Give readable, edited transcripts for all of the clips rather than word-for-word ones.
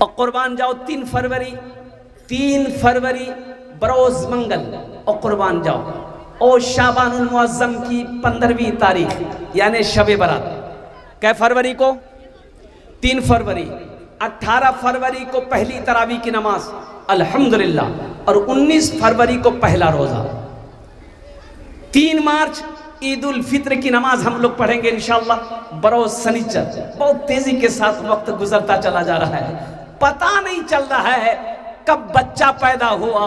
और कुर्बान जाओ 3 फरवरी बरोज मंगल और कुर्बान जाओ। और शाबानुल मुअज्जम की 15वीं तारीख यानी शब बरात कै फरवरी को? 3 फरवरी। 18 फरवरी को पहली तरावी की नमाज अल्हम्दुलिल्लाह। और 19 फरवरी को पहला रोजा। 3 मार्च ईद उल फित्र की नमाज हम लोग पढ़ेंगे इंशाअल्लाह बरोज सनीचर। बहुत तेजी के साथ वक्त गुजरता चला जा रहा है, पता नहीं चल रहा है कब बच्चा पैदा हुआ,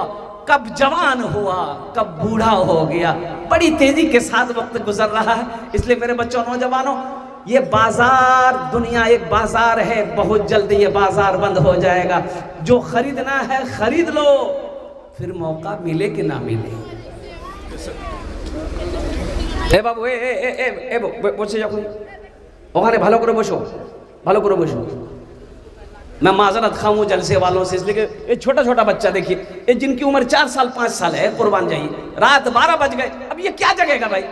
कब जवान हुआ, कब बूढ़ा हो गया। बड़ी तेजी के साथ वक्त गुजर रहा है। इसलिए मेरे बच्चों, नौजवानों, ये बाजार, दुनिया एक बाजार है, बहुत जल्द ये बाजार बंद हो जाएगा। जो खरीदना है खरीद लो, फिर मौका मिले कि ना मिले। এ বাবু বসে যখন ওখানে ভালো করে বসো, ভালো করে বসো। मैं माजरत खाऊं जलसे वालों से, इसलिए ये छोटा छोटा बच्चा देखिए, ये जिनकी उम्र 4 साल 5 साल है, कुर्बान जाइए। रात 12 बज गए, अब ये क्या जगेगा भाई?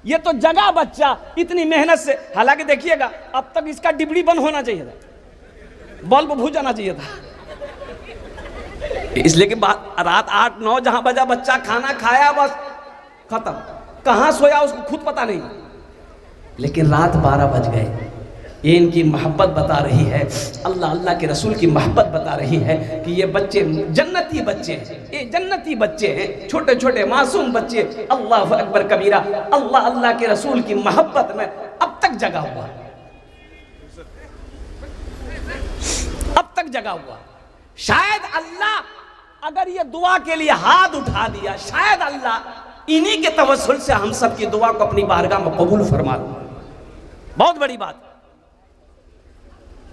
ये तो जगा बच्चा इतनी मेहनत से। हालांकि देखिएगा अब तक इसका डिबड़ी बंद होना चाहिए था, बल्ब भूज जाना चाहिए था। इसलिए कि रात 8-9 जहां बजा बच्चा खाना खाया बस खत्म, कहां सोया उसको खुद पता नहीं। लेकिन रात 12 बज गए। ये इनकी मोहब्बत बता रही है, अल्लाह अल्लाह के रसूल की मोहब्बत बता रही है कि ये बच्चे जन्नती बच्चे हैं, ये जन्नती बच्चे हैं, छोटे छोटे मासूम बच्चे। अल्लाह अकबर कबीरा, अल्लाह अल्लाह के रसूल की मोहब्बत में अब तक जगा हुआ, अब तक जगा हुआ। शायद अल्लाह अगर ये दुआ के लिए हाथ उठा दिया, शायद अल्लाह इन्हीं के तवस्सुल से हम सब की दुआ को अपनी बारगाह में कबूल फरमा लो। बहुत बड़ी बात।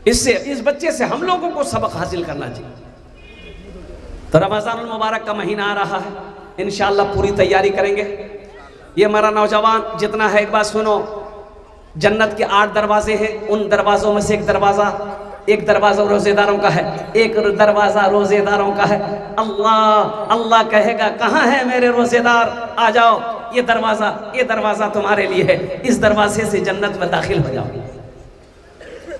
इससे, इस बच्चे से हम लोगों को सबक हासिल करना चाहिए। तो रमज़ानुल मुबारक का महीना आ रहा है, इंशाअल्लाह पूरी तैयारी करेंगे। ये हमारा नौजवान जितना है, एक बात सुनो, जन्नत के 8 दरवाजे हैं, उन दरवाजों में से एक दरवाजा रोजेदारों का है, एक दरवाजा रोजेदारों का है। अल्लाह अल्लाह कहेगा, कहाँ है मेरे रोजेदार, आ जाओ, ये दरवाजा तुम्हारे लिए है, इस दरवाजे से जन्नत में दाखिल हो जाओ।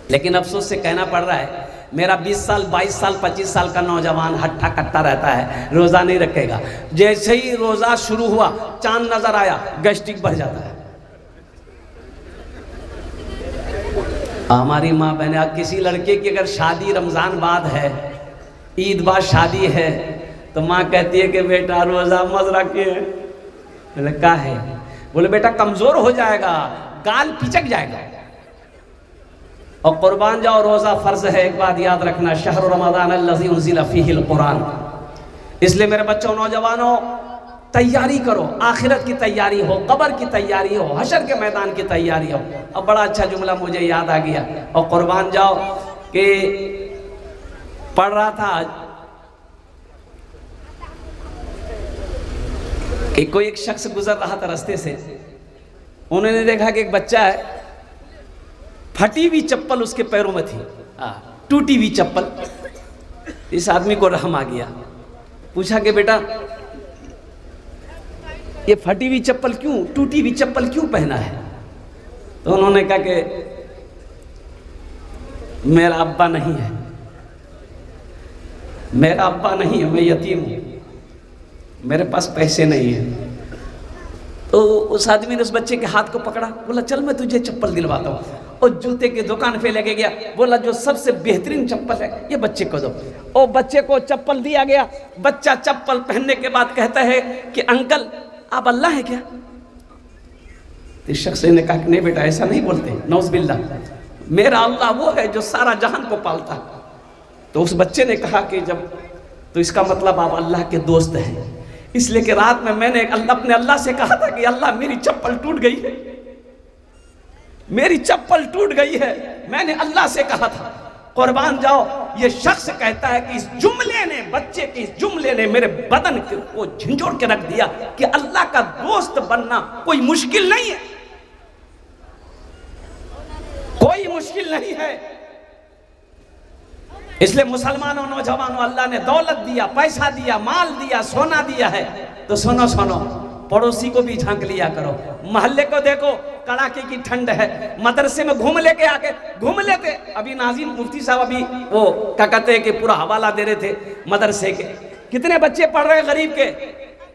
लेकिन अफसोस से कहना पड़ रहा है, मेरा 20 साल 22 साल 25 साल का नौजवान हट्टा कट्टा रहता है, रोज़ा नहीं रखेगा। जैसे ही रोज़ा शुरू हुआ, चांद नजर आया, गैस्ट्रिक बढ़ जाता है। हमारी माँ बहने, किसी लड़के की अगर शादी रमज़ान बाद है, ईद बाद शादी है, तो माँ कहती है कि बेटा रोज़ा मत रखिए। बोले क्या है? बोले बेटा कमज़ोर हो जाएगा, गाल पिचक जाएगा। और कुर्बान जाओ, रोज़ा फ़र्ज़ है। एक बात याद रखना, शहर रमज़ान अल्लज़ी उन्ज़िला फ़ीहिल कुरान। इसलिए मेरे बच्चों, नौजवानों, तैयारी करो, आखिरत की तैयारी हो, कब्र की तैयारी हो, हशर के मैदान की तैयारी हो। अब बड़ा अच्छा जुमला मुझे याद आ गया, और कुर्बान जाओ कि पढ़ रहा था कि कोई एक शख्स गुजर रहा था रास्ते से, उन्होंने देखा कि एक बच्चा है, फटी हुई चप्पल उसके पैरों में थी, टूटी हुई चप्पल। इस आदमी को रहम आ गया, पूछा कि बेटा ये फटी हुई चप्पल क्यों, टूटी हुई चप्पल क्यों पहना है? तो उन्होंने कहा कि मेरा अब्बा नहीं है, मेरा अब्बा नहीं है, मैं यतीम हूं, मेरे पास पैसे नहीं है। तो उस आदमी ने उस बच्चे के हाथ को पकड़ा, बोला चल मैं तुझे चप्पल दिलवाता हूँ। और जूते की दुकान पे लेके गया, बोला जो सबसे बेहतरीन चप्पल है ये बच्चे को दो। और बच्चे को चप्पल दिया गया। बच्चा चप्पल पहनने के बाद कहता है कि अंकल आप अल्लाह है क्या? इस शख्स ने कहा कि नहीं बेटा, ऐसा नहीं बोलते, नौज़ बिल्लाह, मेरा अल्लाह वो है जो सारा जहान को पालता है। तो उस बच्चे ने कहा कि जब, तो इसका मतलब आप अल्लाह के दोस्त हैं। इसलिए कि रात में मैंने अपने अल्लाह से कहा था कि अल्लाह मेरी चप्पल टूट गई है, मेरी चप्पल टूट गई है, मैंने अल्लाह से कहा था। कुर्बान जाओ, ये शख्स कहता है कि इस जुमले ने, बच्चे के इस जुमले ने मेरे बदन को झंझोड़ के रख दिया कि अल्लाह का दोस्त बनना कोई मुश्किल नहीं है, कोई मुश्किल नहीं है। इसलिए मुसलमानों, नौजवानों, अल्लाह ने दौलत दिया, पैसा दिया, माल दिया, सोना दिया है, तो सुनो सुनो, पड़ोसी को भी झांक लिया करो। मोहल्ले को देखो, कड़ाके की ठंड है, मदरसे में घूम लेते। अभी नाज़िम मुफ्ती साहब अभी वो क्या कहते हैं कि पूरा हवाला दे रहे थे मदरसे के, कितने बच्चे पढ़ रहे गरीब के,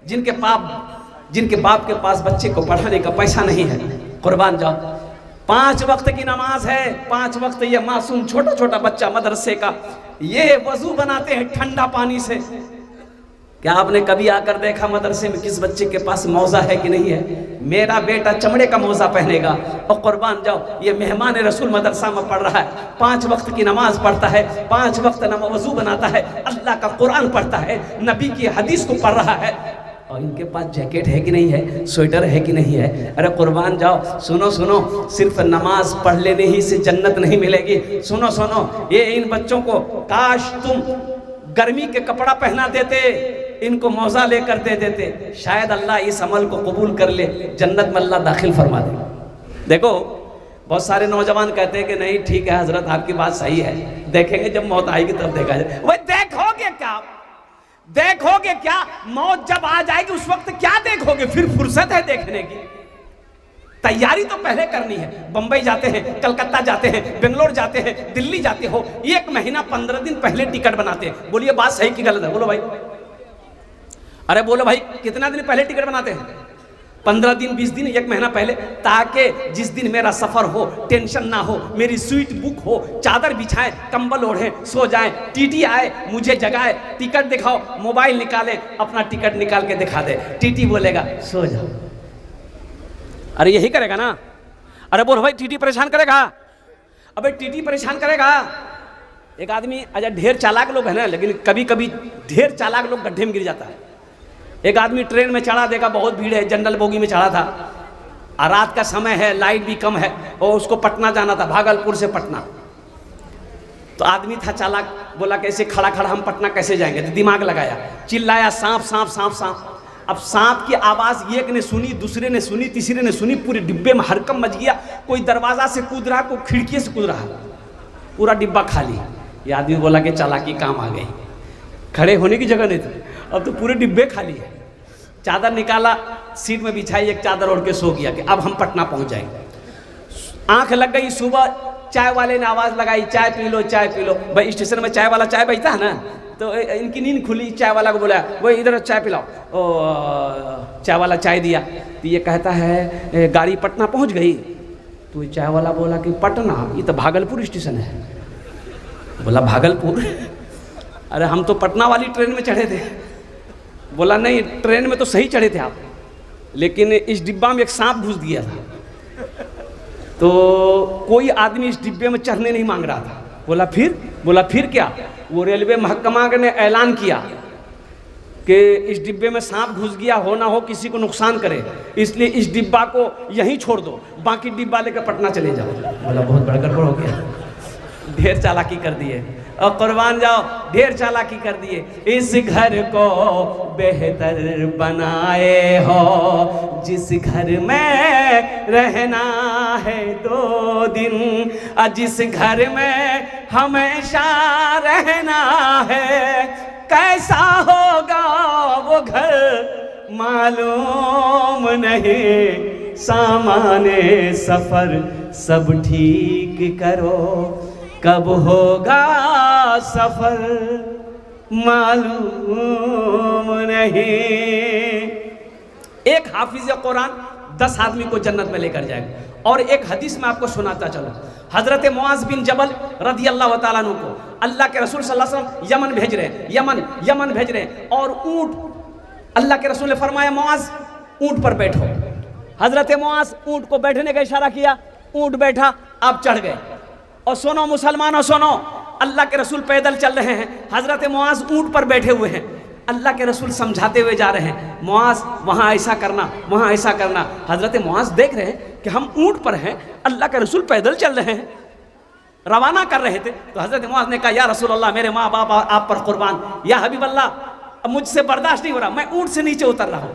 जिनके बाप के पास बच्चे को पढ़ाने का पैसा नहीं है। कुर्बान जाओ, 5 वक्त की नमाज है, 5 वक्त ये मासूम छोटा छोटा बच्चा मदरसे का ये वजू बनाते हैं ठंडा पानी से। क्या आपने कभी आकर देखा मदरसे में किस बच्चे के पास मौजा है कि नहीं है? मेरा बेटा चमड़े का मौजा पहनेगा। और कुर्बान जाओ, ये मेहमान रसूल मदरसा में पढ़ रहा है, 5 वक्त की नमाज पढ़ता है, 5 वक्त वजू बनाता है, अल्लाह का कुरान पढ़ता है, नबी की हदीस को पढ़ रहा है। और इनके पास जैकेट है कि नहीं है, स्वेटर है कि नहीं है? अरे कुर्बान जाओ, सुनो, सिर्फ नमाज पढ़ लेने ही से जन्नत नहीं मिलेगी। सुनो, ये इन बच्चों को काश तुम गर्मी के कपड़ा पहना देते, इनको मौजा लेकर दे देते, शायद अल्लाह इस अमल को कबूल कर ले, जन्नत में अल्लाह दाखिल फरमा दे। देखो, बहुत सारे नौजवान कहते हैं कि नहीं ठीक है हजरत, आपकी बात सही है, देखेंगे जब मौत आएगी तब देखा जाए। वह देखोगे क्या? मौत जब आ जाएगी उस वक्त क्या देखोगे? फिर फुर्सत है देखने की? तैयारी तो पहले करनी है। बंबई जाते हैं, कलकत्ता जाते हैं, बेंगलोर जाते हैं, दिल्ली जाते हो, 1 महीना 15 दिन पहले टिकट बनाते हैं। बोलिए बात सही कि गलत है? बोलो भाई, अरे बोलो भाई, कितना दिन पहले टिकट बनाते हैं? 15 दिन, 20 दिन, 1 महीना पहले, ताकि जिस दिन मेरा सफर हो टेंशन ना हो, मेरी स्वीट बुक हो, चादर बिछाए, कंबल ओढ़े, सो जाए, टीटी आए मुझे जगाए, टिकट दिखाओ, मोबाइल निकाले, अपना टिकट निकाल के दिखा दे, टीटी बोलेगा सो जाओ। अरे यही करेगा ना? अरे बोलो भाई, टीटी परेशान करेगा? अबे टीटी परेशान करेगा। एक आदमी, अच्छा ढेर चालाक लोग है ना, लेकिन कभी कभी ढेर चालाक लोग गड्ढे में गिर जाता है। एक आदमी ट्रेन में चढ़ा, देखा बहुत भीड़ है, जनरल बोगी में चढ़ा था, और रात का समय है, लाइट भी कम है, और उसको पटना जाना था, भागलपुर से पटना। तो आदमी था चालाक, बोला कैसे खड़ा हम पटना कैसे जाएंगे? तो दिमाग लगाया, चिल्लाया सांप सांप सांप सांप। अब सांप की आवाज़ एक ने सुनी, दूसरे ने सुनी, तीसरे ने सुनी, पूरे डिब्बे में हड़कम मच गया। कोई दरवाजा से कूद रहा, कोई खिड़की से कूद रहा, पूरा डिब्बा खाली। ये आदमी बोला कि चालाकी काम आ गई, खड़े होने की जगह नहीं थी, अब तो पूरे डिब्बे खाली है। चादर निकाला, सीट में बिछाई, एक चादर ओढ़ के सो गया कि अब हम पटना पहुंच जाएंगे। आंख लग गई, सुबह चाय वाले ने आवाज़ लगाई, चाय पी लो, चाय पी लो। भाई स्टेशन में चाय वाला चाय बेचता है ना, तो इनकी नींद खुली, चाय वाला को बोला वो इधर चाय पिलाओ। चाय वाला चाय दिया, तो ये कहता है गाड़ी पटना पहुंच गई। तो चाय वाला बोला कि पटना, ये तो भागलपुर स्टेशन है। बोला भागलपुर? अरे हम तो पटना वाली ट्रेन में चढ़े थे। बोला नहीं, ट्रेन में तो सही चढ़े थे आप, लेकिन इस डिब्बा में एक सांप घुस गया था, तो कोई आदमी इस डिब्बे में चढ़ने नहीं मांग रहा था। बोला फिर क्या? वो रेलवे महकमा ने ऐलान किया कि इस डिब्बे में सांप घुस गया, हो ना हो किसी को नुकसान करे, इसलिए इस डिब्बा को यहीं छोड़ दो, बाकी डिब्बा लेकर पटना चले जाओ। बोला बहुत बड़ा गड़बड़ हो गया, ढेर चालाकी कर दिए। और कुर्बान जाओ, ढेर चालाकी कर दिए। इस घर को बेहतर बनाए हो, जिस घर में रहना है 2 दिन, जिस घर में हमेशा रहना है, कैसा होगा वो घर मालूम नहीं। सामाने सफर सब ठीक करो, कब होगा सफर मालूम नहीं। एक हाफिज कुरान 10 आदमी को जन्नत में लेकर जाएगा। और एक हदीस में आपको सुनाता चलो, हजरत मुआज बिन जबल रदी अल्लाह तआला अन्हु को अल्लाह के रसूल सल्लल्लाहु अलैहि वसल्लम यमन भेज रहे हैं, यमन भेज रहे हैं, और ऊंट, अल्लाह के रसूल ने फरमाया मुआज ऊंट पर बैठो। हजरत मुआज ऊंट को बैठने का इशारा किया, ऊंट बैठा, आप चढ़ गए। और सुनो मुसलमानों सुनो, अल्लाह के रसूल पैदल चल रहे हैं, हजरत मुआज ऊंट पर बैठे हुए हैं। अल्लाह के रसूल समझाते हुए जा रहे हैं, मुआज वहाँ ऐसा करना, वहाँ ऐसा करना। हजरत मुआज देख रहे हैं कि हम ऊंट पर हैं, अल्लाह के रसूल पैदल चल रहे हैं, रवाना कर रहे थे। तो हजरत मुआज ने कहा, या रसूल अल्लाह, मेरे माँ बाप आप पर कुर्बान, या हबीब अल्लाह, अब मुझसे बर्दाश्त नहीं हो रहा, मैं ऊंट से नीचे उतर रहा हूँ,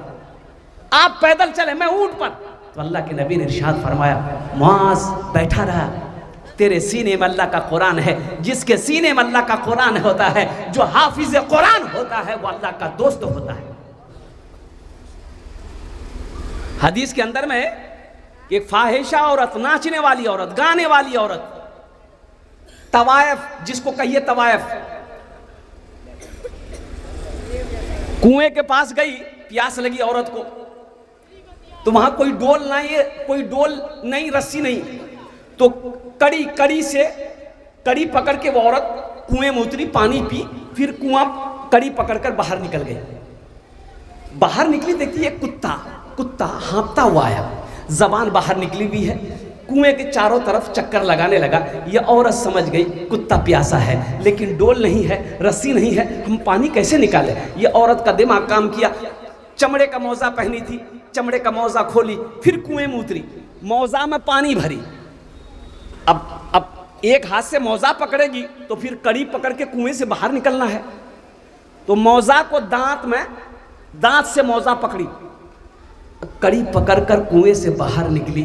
आप पैदल चले, मैं ऊंट पर। तो अल्लाह के नबी ने इरशाद फरमाया, मुआज बैठा रहा, तेरे सीने में अल्लाह का कुरान है। जिसके सीने में अल्लाह का कुरान होता है, जो हाफिज कुरान होता है, वो अल्लाह का दोस्त होता है। हदीस के अंदर में एक फाहिशा औरत, नाचने वाली औरत, गाने वाली औरत, तवायफ जिसको कहिए तवायफ, कुएं के पास गई, प्यास लगी औरत को, तो वहां कोई डोल नहीं है, कोई डोल नहीं, रस्सी नहीं, तो कड़ी से कड़ी पकड़ के वो औरत कुएं में उतरी, पानी पी, फिर कुआं कड़ी पकड़कर बाहर निकल गई। बाहर निकली, देखती है कुत्ता हाँफता हुआ आया, जबान बाहर निकली हुई है, कुएं के चारों तरफ चक्कर लगाने लगा। ये औरत समझ गई कुत्ता प्यासा है, लेकिन डोल नहीं है, रस्सी नहीं है, हम पानी कैसे निकालें। ये औरत का दिमाग काम किया, चमड़े का मौजा पहनी थी, चमड़े का मौजा खोली, फिर कुएं में उतरी, मौजा में पानी भरी। अब एक हाथ से मौजा पकड़ेगी तो फिर कड़ी पकड़ के कुएं से बाहर निकलना है, तो मौजा को दांत से मौजा पकड़ी, कड़ी पकड़कर कुएं से बाहर निकली,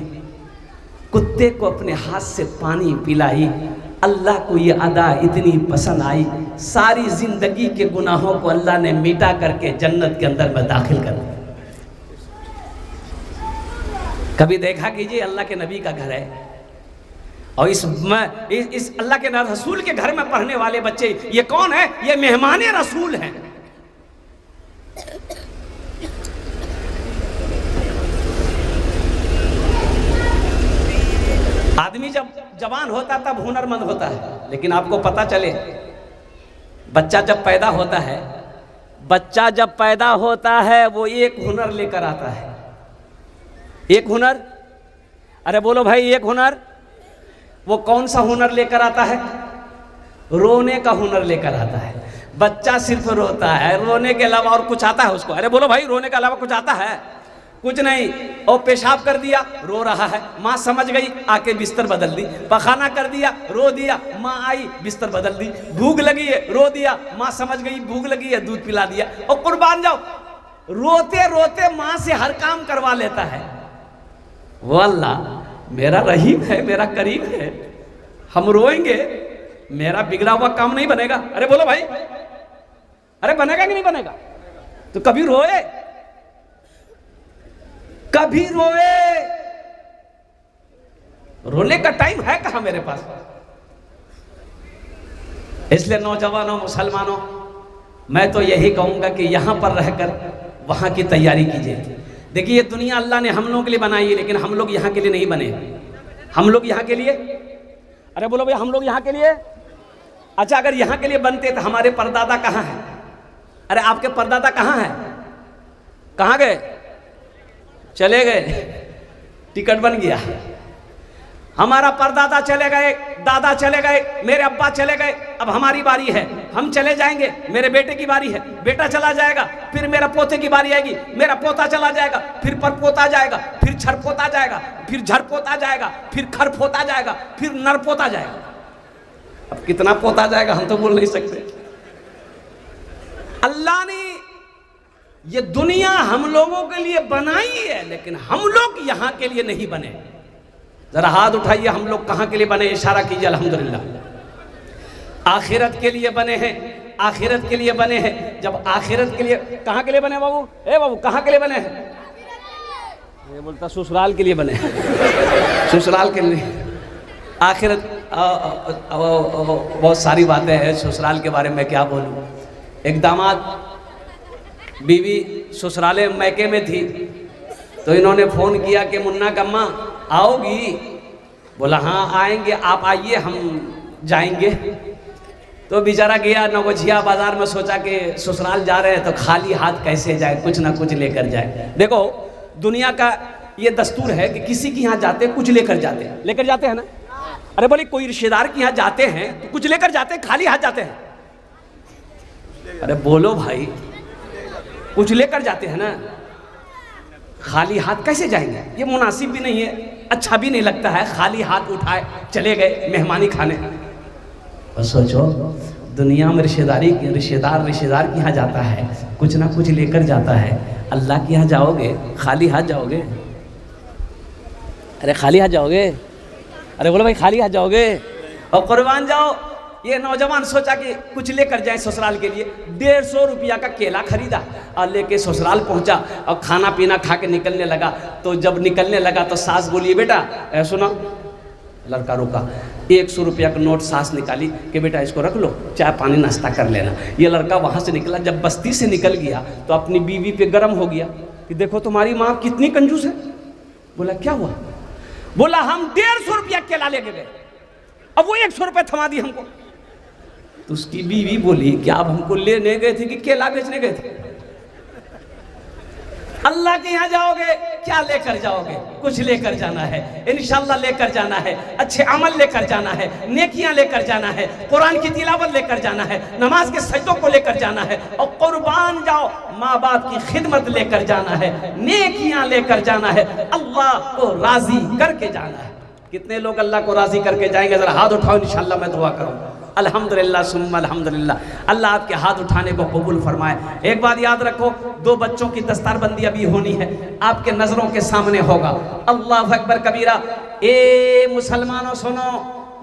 कुत्ते को अपने हाथ से पानी पिलाई। अल्लाह को ये अदा इतनी पसंद आई, सारी जिंदगी के गुनाहों को अल्लाह ने मिटा करके जन्नत के अंदर में दाखिल कर दिया। कभी देखा कीजिए अल्लाह के नबी का घर है और इस अल्लाह के रसूल के घर में पढ़ने वाले बच्चे, ये कौन है? ये मेहमान रसूल हैं। आदमी जब जवान होता तब हुनरमंद होता है, लेकिन आपको पता चले बच्चा जब पैदा होता है वो एक हुनर लेकर आता है। एक हुनर, अरे बोलो भाई, एक हुनर। वो कौन सा हुनर लेकर आता है? रोने का हुनर लेकर आता है। बच्चा सिर्फ रोता है, रोने के अलावा और कुछ आता है उसको? अरे बोलो भाई, रोने के अलावा कुछ आता है? कुछ नहीं। और पेशाब कर दिया, रो रहा है, माँ समझ गई, आके बिस्तर बदल दी। पखाना कर दिया, रो दिया, माँ आई, बिस्तर बदल दी। भूख लगी है, रो दिया, माँ समझ गई भूख लगी है, दूध पिला दिया। और कुर्बान जाओ, रोते रोते माँ से हर काम करवा लेता है। वो अल्लाह मेरा रहीम है, मेरा करीम है, हम रोएंगे, मेरा बिगड़ा हुआ काम नहीं बनेगा। अरे बोलो भाई, अरे बनेगा कि नहीं बनेगा? तो कभी रोए, कभी रोए। रोने का टाइम है कहां मेरे पास? इसलिए नौजवानों, मुसलमानों, मैं तो यही कहूंगा कि यहां पर रहकर वहां की तैयारी कीजिए। देखिए, ये दुनिया अल्लाह ने हम लोगों के लिए बनाई है, लेकिन हम लोग यहां के लिए नहीं बने। हम लोग यहां के लिए, अरे बोलो भाई, हम लोग यहां के लिए। अच्छा, अगर यहां के लिए बनते तो हमारे परदादा कहां हैं? अरे आपके परदादा कहां हैं? कहां गए? चले गए, टिकट बन गया। हमारा परदादा चले गए, दादा चले गए, मेरे अब्बा चले गए, अब हमारी बारी है, हम चले जाएंगे। मेरे बेटे की बारी है, बेटा चला जाएगा, फिर मेरा पोते की बारी आएगी, मेरा पोता चला जाएगा, फिर परपोता जाएगा, फिर छरपोता जाएगा, फिर झरपोता जाएगा, फिर खरपोता जाएगा, फिर नरपोता जाएगा। अब कितना पोता जाएगा हम तो बोल नहीं सकते। अल्लाह ने ये दुनिया हम लोगों के लिए बनाई है, लेकिन हम लोग यहां के लिए नहीं बने। जरा हाथ उठाइए, हम लोग कहां के लिए बने? इशारा कीजिए। अल्हम्दुलिल्लाह, आखिरत के लिए बने हैं, आखिरत के लिए बने हैं। जब आखिरत के लिए, कहां के लिए बने बाबू? बाबू, कहां के लिए बने हैं? ये बोलता ससुराल के लिए बने हैं। ससुराल के लिए, आखिरत। बहुत सारी बातें हैं ससुराल के बारे में, क्या बोलूं। एक दामाद, बीवी ससुराले मैके में थी, तो इन्होंने फ़ोन किया कि मुन्ना कम्मा आओगी? बोला हाँ आएंगे, आप आइए, हम जाएंगे। तो बेचारा गया नवगछिया बाजार में, सोचा कि ससुराल जा रहे हैं तो खाली हाथ कैसे जाए, कुछ ना कुछ लेकर जाए। देखो, दुनिया का ये दस्तूर है कि किसी के यहाँ जाते कुछ लेकर जाते हैं ना। अरे बोले, कोई रिश्तेदार के यहाँ जाते हैं तो कुछ लेकर जाते हैं, खाली हाथ जाते हैं? अरे बोलो भाई, कुछ लेकर जाते हैं ना, खाली हाथ कैसे जाएंगे? ये मुनासिब भी नहीं है, अच्छा भी नहीं लगता है। खाली हाथ उठाए चले गए मेहमानी खाने। और सोचो, दुनिया में रिश्तेदार के यहाँ जाता है, कुछ ना कुछ लेकर जाता है। अल्लाह के यहाँ जाओगे, खाली हाथ जाओगे? अरे खाली हाथ जाओगे? अरे बोलो भाई, खाली हाथ जाओगे? और कुर्बान जाओ, ये नौजवान सोचा कि कुछ लेकर जाए ससुराल के लिए। 150 रुपया का केला खरीदा और लेके ससुराल पहुंचा और खाना पीना खा के निकलने लगा। तो जब निकलने लगा तो सास बोली, बेटा सुनो। लड़का रुका, 100 रुपया का नोट सास निकाली कि बेटा इसको रख लो, चाय पानी नाश्ता कर लेना। ये लड़का वहाँ से निकला, जब बस्ती से निकल गया तो अपनी बीवी पे गर्म हो गया कि देखो तुम्हारी माँ कितनी कंजूस है। बोला क्या हुआ? बोला हम 150 रुपया केला लेके गए, अब वो 100 रुपये थमा दी हमको। तो उसकी बीवी बोली क्या आप हमको लेने गए थे कि केला बेचने गए थे? अल्लाह के यहाँ जाओगे क्या लेकर जाओगे? कुछ लेकर जाना है, इंशाल्लाह लेकर जाना है, अच्छे अमल लेकर जाना है, नेकियां लेकर जाना है, कुरान की तिलावत लेकर जाना है, नमाज के सजदों को लेकर जाना है और कुर्बान जाओ, माँ बाप की खिदमत लेकर जाना है, नेकियां लेकर जाना है, अल्लाह को राजी करके जाना है। कितने लोग अल्लाह को राजी करके जाएंगे? जरा हाथ उठाओ, इंशाल्लाह मैं दुआ करूँ। अल्हम्दुलिल्लाह सुम्मा अल्हम्दुलिल्लाह। अल्लाह आपके हाथ उठाने को कबूल फरमाए। एक बात याद रखो, 2 बच्चों की दस्तारबंदी अभी होनी है, आपके नजरों के सामने होगा। अल्लाह अकबर कबीरा। ए मुसलमानों सुनो,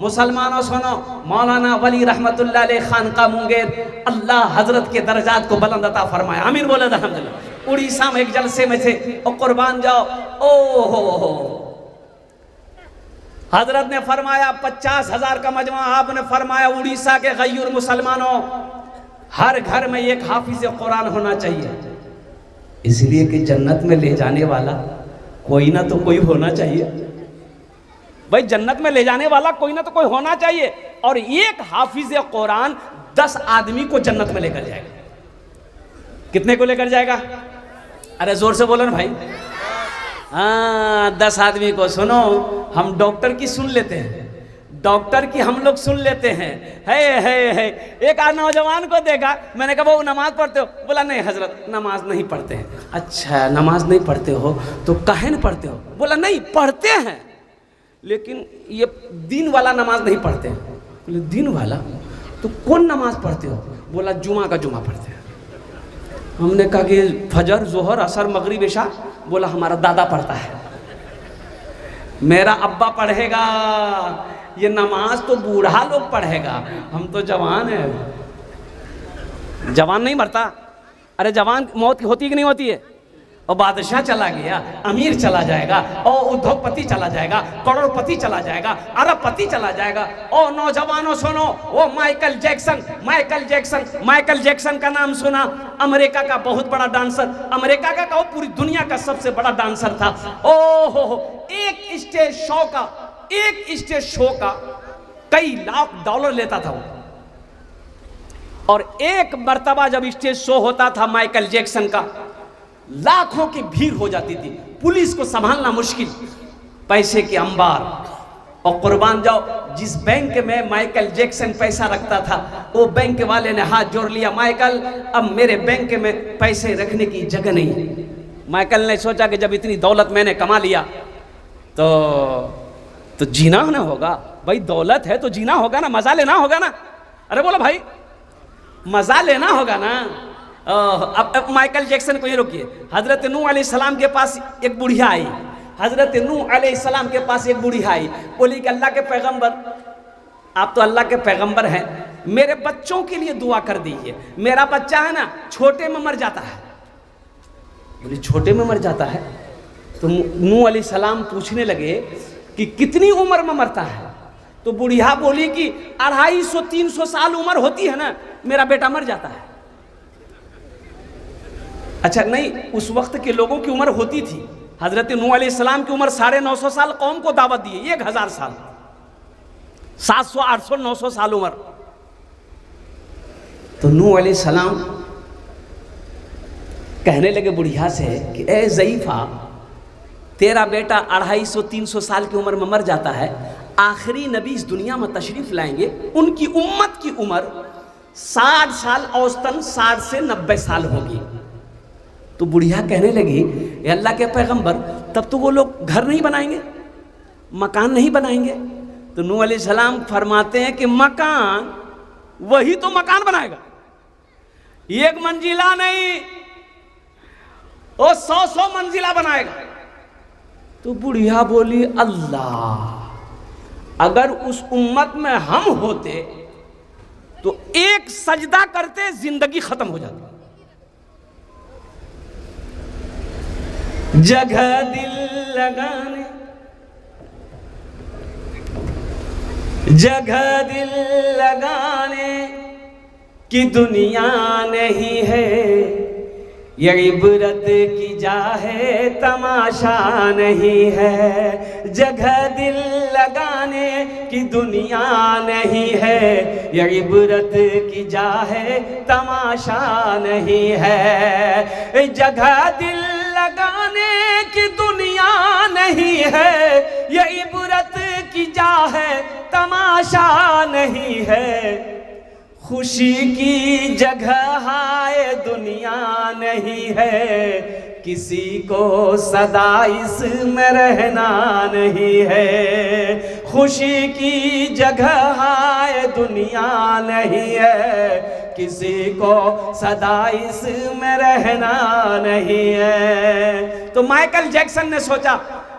मुसलमानों सुनो, मौलाना वली रहमतुल्लाह अलैह खानका मुंगेर, अल्लाह हजरत के दर्जात को बुलंद अता फरमाए। आमीन बोले अल्हम्दुलिल्लाह। उड़ीसा में एक जलसे में थे और कुर्बान जाओ, ओ हो हजरत ने फरमाया 50,000 का मजमा। आपने फरमाया उड़ीसा के गयूर मुसलमानों, हर घर में एक हाफिज कुरान होना चाहिए, इसलिए कि जन्नत में ले जाने वाला कोई ना तो कोई होना चाहिए। भाई जन्नत में ले जाने वाला कोई ना तो कोई होना चाहिए, और एक हाफिज कुरान 10 आदमी को जन्नत में लेकर जाएगा। कितने को लेकर जाएगा? अरे जोर से बोलो ना भाई। हाँ 10 आदमी को। सुनो, हम डॉक्टर की सुन लेते हैं, डॉक्टर की हम लोग सुन लेते हैं। है एक नौजवान को देखा, मैंने कहा वो नमाज पढ़ते हो? बोला नहीं हजरत नमाज नहीं पढ़ते हैं। अच्छा नमाज नहीं पढ़ते हो तो काहे नहीं पढ़ते हो? बोला नहीं पढ़ते हैं लेकिन ये दिन वाला नमाज नहीं पढ़ते हैं। बोले दिन वाला? तो कौन नमाज पढ़ते हो? बोला जुमा का जुमा पढ़ते हैं। हमने कहा कि फजर जोहर असर मगरिब इशा? बोला हमारा दादा पढ़ता है, मेरा अब्बा पढ़ेगा, ये नमाज तो बूढ़ा लोग पढ़ेगा, हम तो जवान है। जवान नहीं मरता? अरे जवान मौत होती है कि नहीं होती है? और बादशाह चला गया, अमीर चला जाएगा, और उद्योगपति चला जाएगा, करोड़पति चला जाएगा, अरबपति चला जाएगा। और नौजवानों सुनो, वो माइकल जैक्सन का नाम सुना? अमेरिका का बहुत बड़ा डांसर, अमेरिका का कहो पूरी दुनिया का सबसे बड़ा डांसर था। ओहो, एक स्टेज शो का कई लाख डॉलर लेता था वो। और एक मर्तबा जब स्टेज शो होता था माइकल जैक्सन का, लाखों की भीड़ हो जाती थी, पुलिस को संभालना मुश्किल, पैसे के अंबार। और कुर्बान जाओ, जिस बैंक में माइकल जैक्सन पैसा रखता था वो बैंक वाले ने हाथ जोड़ लिया, माइकल अब मेरे बैंक में पैसे रखने की जगह नहीं। माइकल ने सोचा कि जब इतनी दौलत मैंने कमा लिया तो जीना ना होगा। भाई दौलत है तो जीना होगा ना, मजा लेना होगा ना। अरे बोलो भाई मजा लेना होगा ना। अब माइकल जैक्सन को ये रोकिए। हजरत नूह अलैहिस्सलाम के पास एक बुढ़िया आई, हजरत नूह अलैहिस्सलाम के पास एक बुढ़िया आई, बोली कि अल्लाह के पैगंबर, आप तो अल्लाह के पैगंबर हैं, मेरे बच्चों के लिए दुआ कर दीजिए, मेरा बच्चा है ना छोटे में मर जाता है। बोली छोटे में मर जाता है? तो नूह अलैहिस्सलाम पूछने लगे कि कितनी उम्र में मरता है? तो बुढ़िया बोली कि 250-300 साल उम्र होती है ना, मेरा बेटा मर जाता है। अच्छा नहीं, उस वक्त के लोगों की उम्र होती थी। हजरत नूह अलैहिस्सलाम की उम्र 950 साल, कौम को दावत दी, 1000 साल, 700, 800, 900 साल उम्र। तो नूह अलैहिस्सलाम कहने लगे बुढ़िया से कि ए ज़ईफ़ा, तेरा बेटा 250-300 साल की उम्र में मर जाता है, आखिरी नबी इस दुनिया में तशरीफ लाएंगे, उनकी उम्मत की उम्र 60 साल, औसतन 60 से 90 साल होगी। तो बुढ़िया कहने लगी अल्लाह के पैगंबर, तब तो वो लोग घर नहीं बनाएंगे, मकान नहीं बनाएंगे। तो नूह अलैहिस्सलाम फरमाते हैं कि मकान, वही तो मकान बनाएगा, 1 मंजिला नहीं, वो 100 मंजिला बनाएगा। तो बुढ़िया बोली अल्लाह, अगर उस उम्मत में हम होते तो एक सजदा करते जिंदगी खत्म हो जाती। जगह दिल लगाने, जगह दिल लगाने की दुनिया नहीं है, ये इबरत की जा है तमाशा नहीं है। जगह दिल लगाने की दुनिया नहीं है, ये इबरत की जा है तमाशा नहीं है। जगह दिल लगाने की दुनिया नहीं है, ये इबरत की जा है तमाशा नहीं है। खुशी की जगह हाय दुनिया नहीं है, किसी को सदा इसमें रहना नहीं है। खुशी की जगह हाय दुनिया नहीं है, किसी को सदा इसमें रहना नहीं है। तो माइकल जैक्सन ने सोचा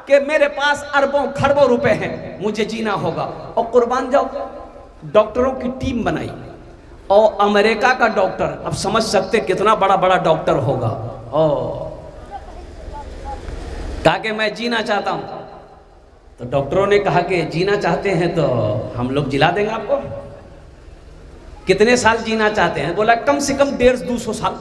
कि मेरे पास अरबों खरबों रुपए हैं, मुझे जीना होगा, और कुर्बान जाओ डॉक्टरों की टीम बनाई। और अमेरिका का डॉक्टर, अब समझ सकते कितना बड़ा बड़ा डॉक्टर होगा, कहा कि मैं जीना चाहता हूं। तो डॉक्टरों ने कहा कि जीना चाहते हैं तो हम लोग जिला देंगे आपको। कितने साल जीना चाहते हैं? बोला कम से कम 150-200 साल,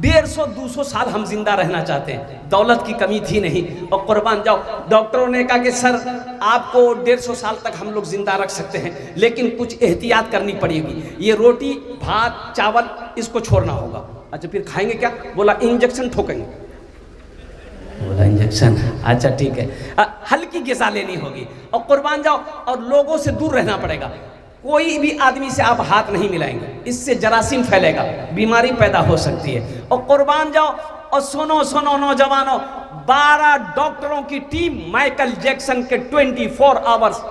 150-200 साल हम जिंदा रहना चाहते हैं। दौलत की कमी थी नहीं, और कुर्बान जाओ। डॉक्टरों ने कहा कि सर आपको 150 साल तक हम लोग जिंदा रख सकते हैं, लेकिन कुछ एहतियात करनी पड़ेगी। ये रोटी भात चावल इसको छोड़ना होगा। अच्छा फिर खाएंगे क्या? बोला इंजेक्शन ठोकेंगे। बोला इंजेक्शन, अच्छा ठीक है। हल्की ग़िज़ा लेनी होगी, और कुर्बान जाओ, और लोगों से दूर रहना पड़ेगा। कोई भी आदमी से आप हाथ नहीं मिलाएंगे, इससे जरासीम फैलेगा, बीमारी पैदा हो सकती है। और कुर्बान जाओ, और सुनो सुनो नौजवानों, 12 डॉक्टरों की टीम माइकल जैक्सन के 24 आवर्स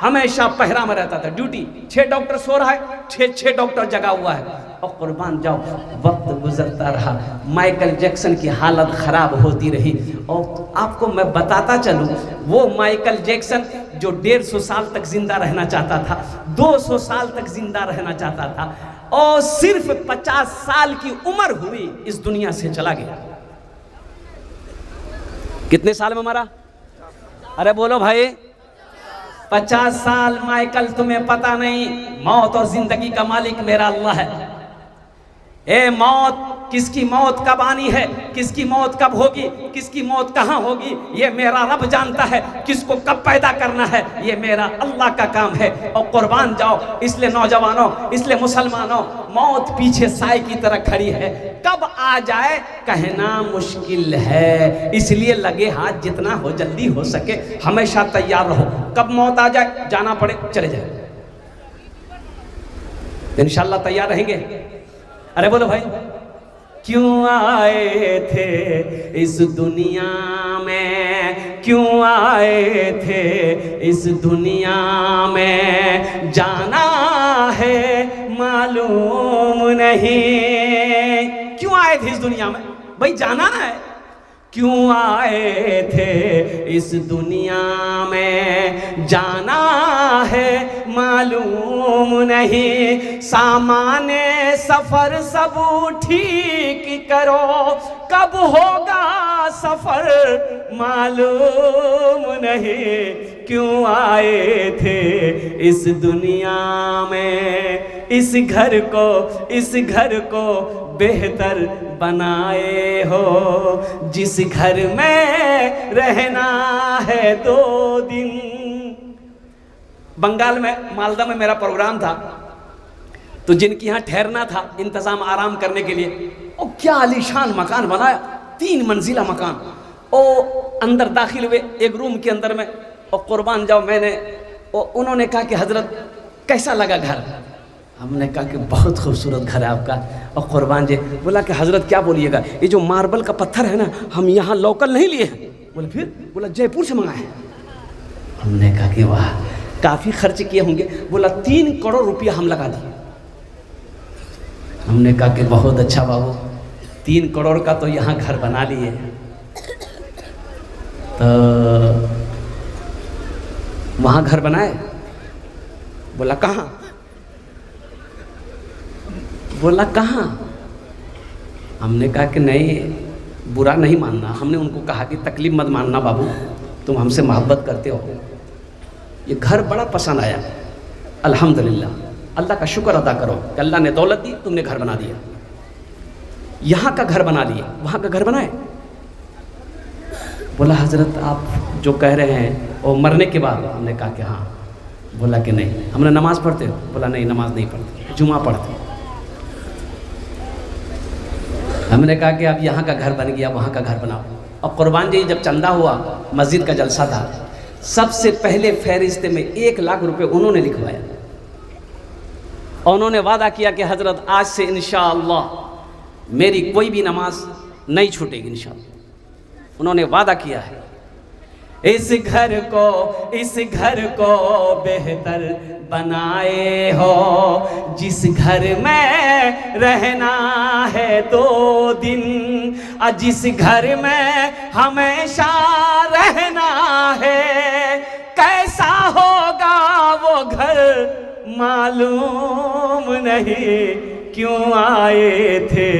हमेशा पहरा में रहता था, ड्यूटी। 6 डॉक्टर सो रहा है, 6 डॉक्टर जगा हुआ है। और कुर्बान जाओ, वक्त गुजरता रहा, माइकल जैक्सन की हालत खराब होती रही। और आपको मैं बताता चलूं, वो माइकल जैक्सन जो 150 साल तक जिंदा रहना चाहता था, 200 साल तक जिंदा रहना चाहता था, और सिर्फ 50 साल की उम्र हुई इस दुनिया से चला गया। कितने साल में मरा? अरे बोलो भाई, 50 साल। माइकल तुम्हें पता नहीं, मौत और जिंदगी का मालिक मेरा अल्लाह है। ए मौत, किसकी मौत कब आनी है, किसकी मौत कब होगी, किसकी मौत कहाँ होगी, ये मेरा रब जानता है। किसको कब पैदा करना है, ये मेरा अल्लाह का काम है। और कुर्बान जाओ, इसलिए नौजवानों, इसलिए मुसलमानों, मौत पीछे साए की तरह खड़ी है, कब आ जाए कहना मुश्किल है। इसलिए लगे हाथ जितना हो जल्दी हो सके हमेशा तैयार रहो। कब मौत आ जाए, जाना पड़े चले जाए, इंशाल्लाह तैयार रहेंगे। अरे बोलो भाई, क्यों आए थे इस दुनिया में, क्यों आए थे इस दुनिया में, जाना है मालूम नहीं। क्यों आए थे इस दुनिया में? भाई जाना ना है। क्यों आए थे इस दुनिया में, जाना है मालूम नहीं। सामाने सफर सब ठीक करो, कब होगा सफर मालूम नहीं। क्यों आए थे इस दुनिया में, इस घर को बेहतर बनाए हो, जिस घर में रहना है 2 दिन। बंगाल में मालदा में मेरा प्रोग्राम था, तो जिनके यहाँ ठहरना था इंतजाम आराम करने के लिए, और क्या आलीशान मकान बनाया, 3 मंजिला मकान। और अंदर दाखिल हुए एक रूम के अंदर में, और कुर्बान जाओ उन्होंने कहा कि हजरत कैसा लगा घर? हमने कहा कि बहुत खूबसूरत घर है आपका। और कुर्बान जी बोला कि हजरत क्या बोलिएगा, ये जो मार्बल का पत्थर है ना, हम यहाँ लोकल नहीं लिए हैं। बोले फिर? बोला जयपुर से मंगाए हैं। हमने कहा कि वाह, काफ़ी खर्च किए होंगे। बोला 3 करोड़ रुपया हम लगा दिए। हमने कहा कि बहुत अच्छा बाबू, 3 करोड़ का तो यहाँ घर बना लिए। तो वहाँ घर बनाए? बोला कहाँ? बोला कहाँ? हमने कहा कि नहीं, बुरा नहीं मानना। हमने उनको कहा कि तकलीफ मत मानना बाबू, तुम हमसे मोहब्बत करते हो। ये घर बड़ा पसंद आया। अल्हम्दुलिल्लाह, अल्लाह का शुक्र अदा करो कि अल्लाह ने दौलत दी, तुमने घर बना दिया। यहाँ का घर बना लिए, वहाँ का घर बनाए। बोला हजरत आप जो कह रहे हैं और मरने के बाद? हमने कहा कि हाँ। बोला कि नहीं। हमने नमाज़ पढ़ते हो? बोला नहीं, नमाज नहीं पढ़ते, जुमा पढ़ते। हमने कहा कि अब यहाँ का घर बन गया, वहाँ का घर बनाओ। और कुर्बान जी जब चंदा हुआ, मस्जिद का जलसा था, सबसे पहले फहरिस्त में 1 लाख रुपए उन्होंने लिखवाया। और उन्होंने वादा किया कि हजरत आज से इंशाअल्लाह मेरी कोई भी नमाज नहीं छूटेगी इंशाअल्लाह। उन्होंने वादा किया है। इस घर को बेहतर बनाए हो, जिस घर में रहना है 2 दिन, जिस घर में हमेशा रहना है, कैसा होगा वो घर मालूम नहीं, क्यों आए थे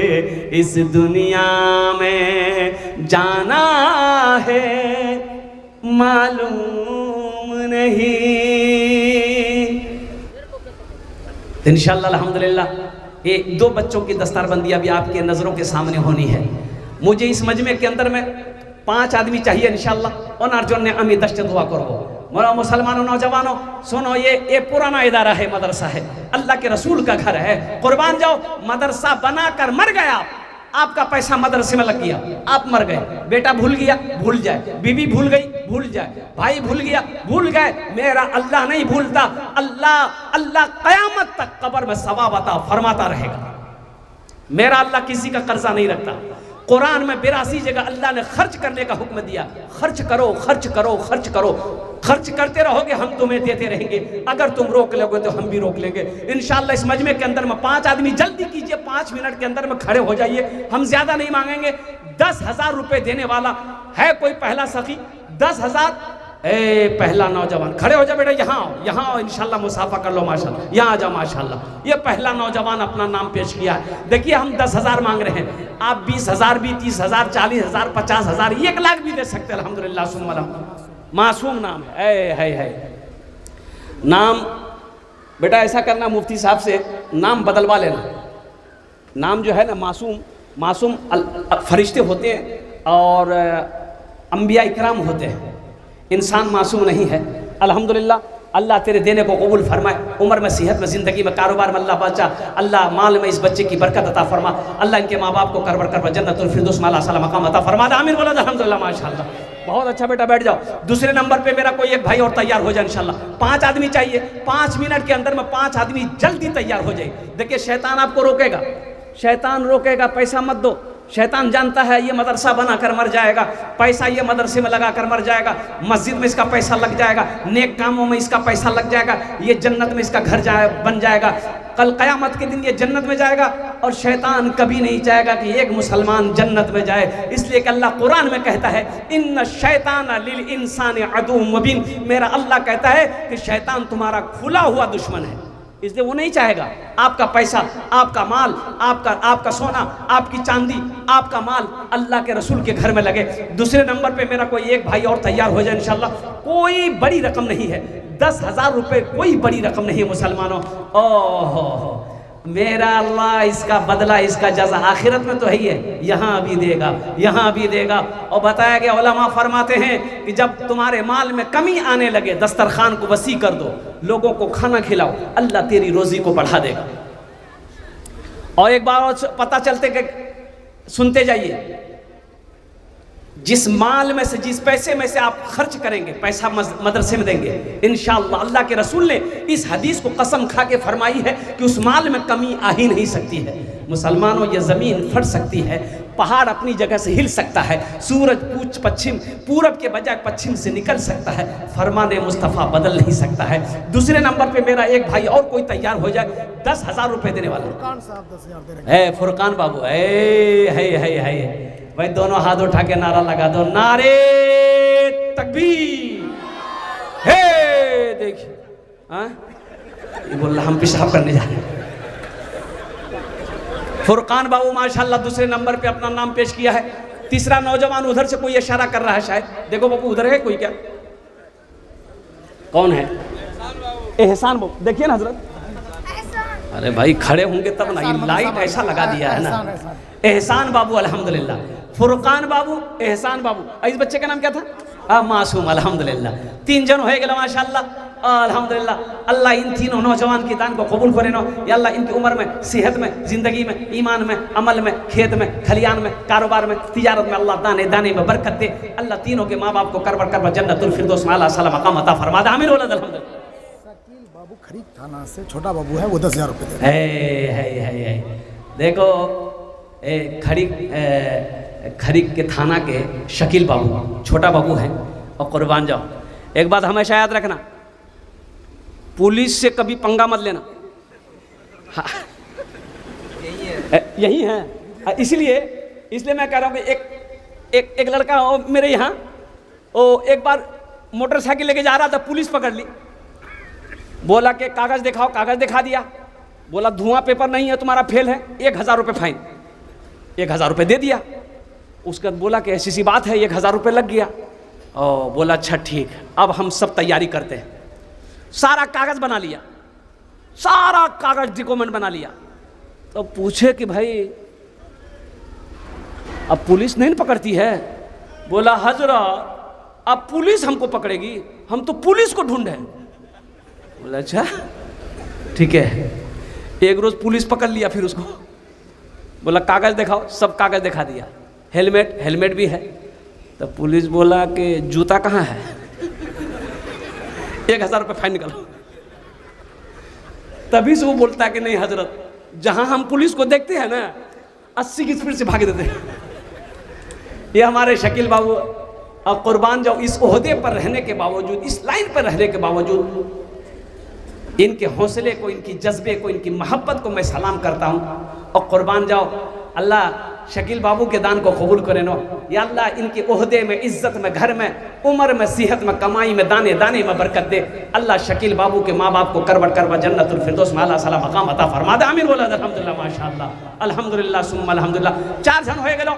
इस दुनिया में, जाना है मालूम नहीं। इंशाअल्लाह अल्हम्दुलिल्लाह ये 2 बच्चों की दस्तारबंदी अभी आपके नज़रों के सामने होनी है। मुझे इस मजमे के अंदर में 5 आदमी चाहिए इंशाअल्लाह। और अर्जुन ने अमी दश्त दुआ करो। मोरा मुसलमानों, नौजवानों सुनो, ये पुराना इदारा है, मदरसा है, अल्लाह के रसूल का घर है। कुर्बान जाओ, मदरसा बनाकर मर गया, आपका पैसा मदरसे में लग गया, आप मर गए। बेटा भूल गया, भूल जाए। बीवी भूल गई, भूल जाए। भाई भूल गया, भूल गए। मेरा अल्लाह नहीं भूलता। अल्लाह क़यामत तक कब्र में सवाब अता फरमाता रहेगा। मेरा अल्लाह किसी का कर्जा नहीं रखता। कुरान में 82 जगह अल्लाह ने खर्च करने का हुक्म दिया। खर्च करो, खर्च करो, खर्च करो। खर्च करते रहोगे, हम तुम्हें देते रहेंगे। अगर तुम रोक लोगे तो हम भी रोक लेंगे इंशाअल्लाह। इस मजमे के अंदर में 5 आदमी, जल्दी कीजिए, 5 मिनट के अंदर में खड़े हो जाइए। हम ज्यादा नहीं मांगेंगे। 10,000 रुपए देने वाला है कोई पहला सखी? 10,000। पहला नौजवान खड़े हो जाओ बेटा, यहाँ आओ इंशाल्लाह, मुसाफा कर लो माशाल्लाह, यहाँ आ जाओ माशाल्लाह। ये पहला नौजवान अपना नाम पेश किया है। देखिए हम 10,000 मांग रहे हैं, आप 20,000 भी, 30,000, 40,000, 50,000, 1 लाख भी दे सकते हैं। अल्हम्दुलिल्लाह सुम्मा मासूम नाम है। नाम बेटा ऐसा करना, मुफ्ती साहब से नाम बदलवा लेना। नाम जो है ना मासूम फरिश्ते होते हैं और अंबिया इकराम होते हैं, इंसान मासूम नहीं है। अल्हम्दुलिल्लाह, अल्लाह तेरे देने को कबूल फरमाए। उम्र में, सेहत में, ज़िंदगी में, कारोबार में अल्लाह बचा। अल्लाह माल में इस बच्चे की बरकत अता फरमा। अल्लाह इनके माँ बाप को कर जन्नतुल फिरदौस माला साला मकाम अता फरमा। आमीन बोला अल्हम्दुलिल्लाह माशाअल्लाह। बहुत अच्छा बेटा, बैठ जाओ। दूसरे नंबर पे मेरा कोई एक भाई और तैयार हो जाए इंशाअल्लाह। 5 आदमी चाहिए। 5 मिनट के अंदर में 5 आदमी जल्दी तैयार हो जाए। देखिए शैतान आपको रोकेगा, शैतान रोकेगा, पैसा मत दो। शैतान जानता है ये मदरसा बना कर मर जाएगा, पैसा ये मदरसे में लगा कर मर जाएगा, मस्जिद में इसका पैसा लग जाएगा, नेक कामों में इसका पैसा लग जाएगा, ये जन्नत में इसका घर बन जाएगा, कल क़यामत के दिन ये जन्नत में जाएगा। और शैतान कभी नहीं चाहेगा कि एक मुसलमान जन्नत में जाए। इसलिए कि अल्लाह कुरान में कहता है, इन्न शैतान लिल इंसान अदुव्वुम मुबीन। मेरा अल्लाह कहता है कि शैतान तुम्हारा खुला हुआ दुश्मन है, इसलिए वो नहीं चाहेगा आपका पैसा, आपका माल, आपका सोना, आपकी चांदी, आपका माल अल्लाह के रसूल के घर में लगे। दूसरे नंबर पे मेरा कोई एक भाई और तैयार हो जाए इंशाल्लाह। कोई बड़ी रकम नहीं है, 10,000 रुपये कोई बड़ी रकम नहीं है मुसलमानों। ओह मेरा अल्लाह इसका बदला, इसका जज़ा आखिरत में तो है ही है, यहाँ भी देगा, यहाँ भी देगा। और बताया गया, उलमा फरमाते हैं कि जब तुम्हारे माल में कमी आने लगे, दस्तरखान को वसी कर दो, लोगों को खाना खिलाओ, अल्लाह तेरी रोज़ी को बढ़ा देगा। और एक बार और पता चलते कि सुनते जाइए, जिस माल में से, जिस पैसे में से आप खर्च करेंगे, पैसा मदरसे में देंगे, इंशाअल्लाह अल्लाह के रसूल ने इस हदीस को कसम खा के फरमाई है कि उस माल में कमी आ ही नहीं सकती है। मुसलमानों, ये ज़मीन फट सकती है, पहाड़ अपनी जगह से हिल सकता है, सूरज पूरब के बजाय पश्चिम से निकल सकता है, फरमाने मुस्तफ़ा बदल नहीं सकता है। दूसरे नंबर पे मेरा एक भाई और कोई तैयार हो जाए, 10,000 रुपये देने वाला। फुरकान साहब 10,000 है, फुरकान बाबू है भाई, दोनों हाथ उठा के नारा लगा दो, नारे तकबीर। हे देखिए, ये बोल रहा हम पेशाब करने जा रहे हैं। फुरकान बाबू माशाल्लाह दूसरे नंबर पे अपना नाम पेश किया है। तीसरा नौजवान उधर से कोई इशारा कर रहा है शायद, देखो बाबू उधर है कोई क्या, कौन है? एहसान बाबू, देखिए ना हजरत। अरे भाई खड़े होंगे तब ना, ये लाइट ऐसा लगा दिया है ना। एहसान बाबू अल्हम्दुलिल्लाह, फुरकान बाबू, एहसान बाबू। इस बच्चे का नाम क्या था? मासूम अल्हम्दुलिल्लाह। 3 जन हो गए माशाल्लाह अल्हम्दुलिल्लाह। अल्लाह इन तीनों नौजवान की दान को कबूल करे नो या अल्लाह, इनकी उम्र में, सेहत में, ज़िंदगी में, ईमान में, अमल में, खेत में, खलियान में, कारोबार में, तिजारत में अल्लाह दाने दाने में बरकत दे। अल्लाह तीनों के माँ बाप को करबर करबर जन्नतुल फिरदौस में आला साला मकाम अता फरमा दे। आमीन वलद अल्हम्दुलिल्लाह। शकील बाबू खरीक थाना से छोटा बाबू है, वो 10,000 रुपये दे। है देखो खरीक के थाना के शकील बाबू छोटा बाबू हैं और कुर्बान जाओ। एक बात हमेशा याद रखना, पुलिस से कभी पंगा मत लेना। हाँ। यही है, इसलिए मैं कह रहा हूँ कि एक लड़का मेरे यहाँ वो एक बार मोटरसाइकिल लेके जा रहा था, पुलिस पकड़ ली, बोला कि कागज़ दिखाओ, कागज़ दिखा दिया, बोला धुआं पेपर नहीं है तुम्हारा, फेल है, 1,000 रुपये फाइन। 1,000 रुपये दे दिया। उसके बाद बोला कि ऐसी सी बात है, 1,000 रुपये लग गया। और बोला अच्छा ठीक, अब हम सब तैयारी करते हैं। सारा कागज़ बना लिया, सारा कागज़ डॉक्यूमेंट बना लिया। तो पूछे कि भाई अब पुलिस नहीं पकड़ती है? बोला हजरत अब पुलिस हमको पकड़ेगी, हम तो पुलिस को ढूंढे। बोला अच्छा ठीक है। एक रोज़ पुलिस पकड़ लिया, फिर उसको बोला कागज़ दिखाओ, सब कागज़ दिखा दिया, हेलमेट भी है। तो पुलिस बोला कि जूता कहाँ है? 1,000 रुपये फाइन निकालो। तभी से वो बोलता है कि नहीं हजरत, जहां हम पुलिस को देखते हैं ना 80 की स्पीड से भाग देते हैं। ये हमारे शकील बाबू और कुर्बान जाओ, इस ओहदे पर रहने के बावजूद, इस लाइन पर रहने के बावजूद, इनके हौसले को, इनकी जज्बे को, इनकी मोहब्बत को मैं सलाम करता हूँ। और कुर्बान जाओ, अल्लाह शकील बाबू के दान को कबूल करे नो या अल्लाह, इनके ओहदे में, इज्जत में, घर में, उम्र में, सेहत में, कमाई में, दाने दाने में बरकत दे। अल्लाह शकील बाबू के माँ बाप को करबर करबर जन्नतुल फिरदौस में आला साला मकाम अता फरमा दे। आमीन बोला अल्हम्दुलिल्लाह माशाअल्लाह अल्हम्दुलिल्लाह सुम्मा अल्हम्दुलिल्लाह। 4 जन हो गए,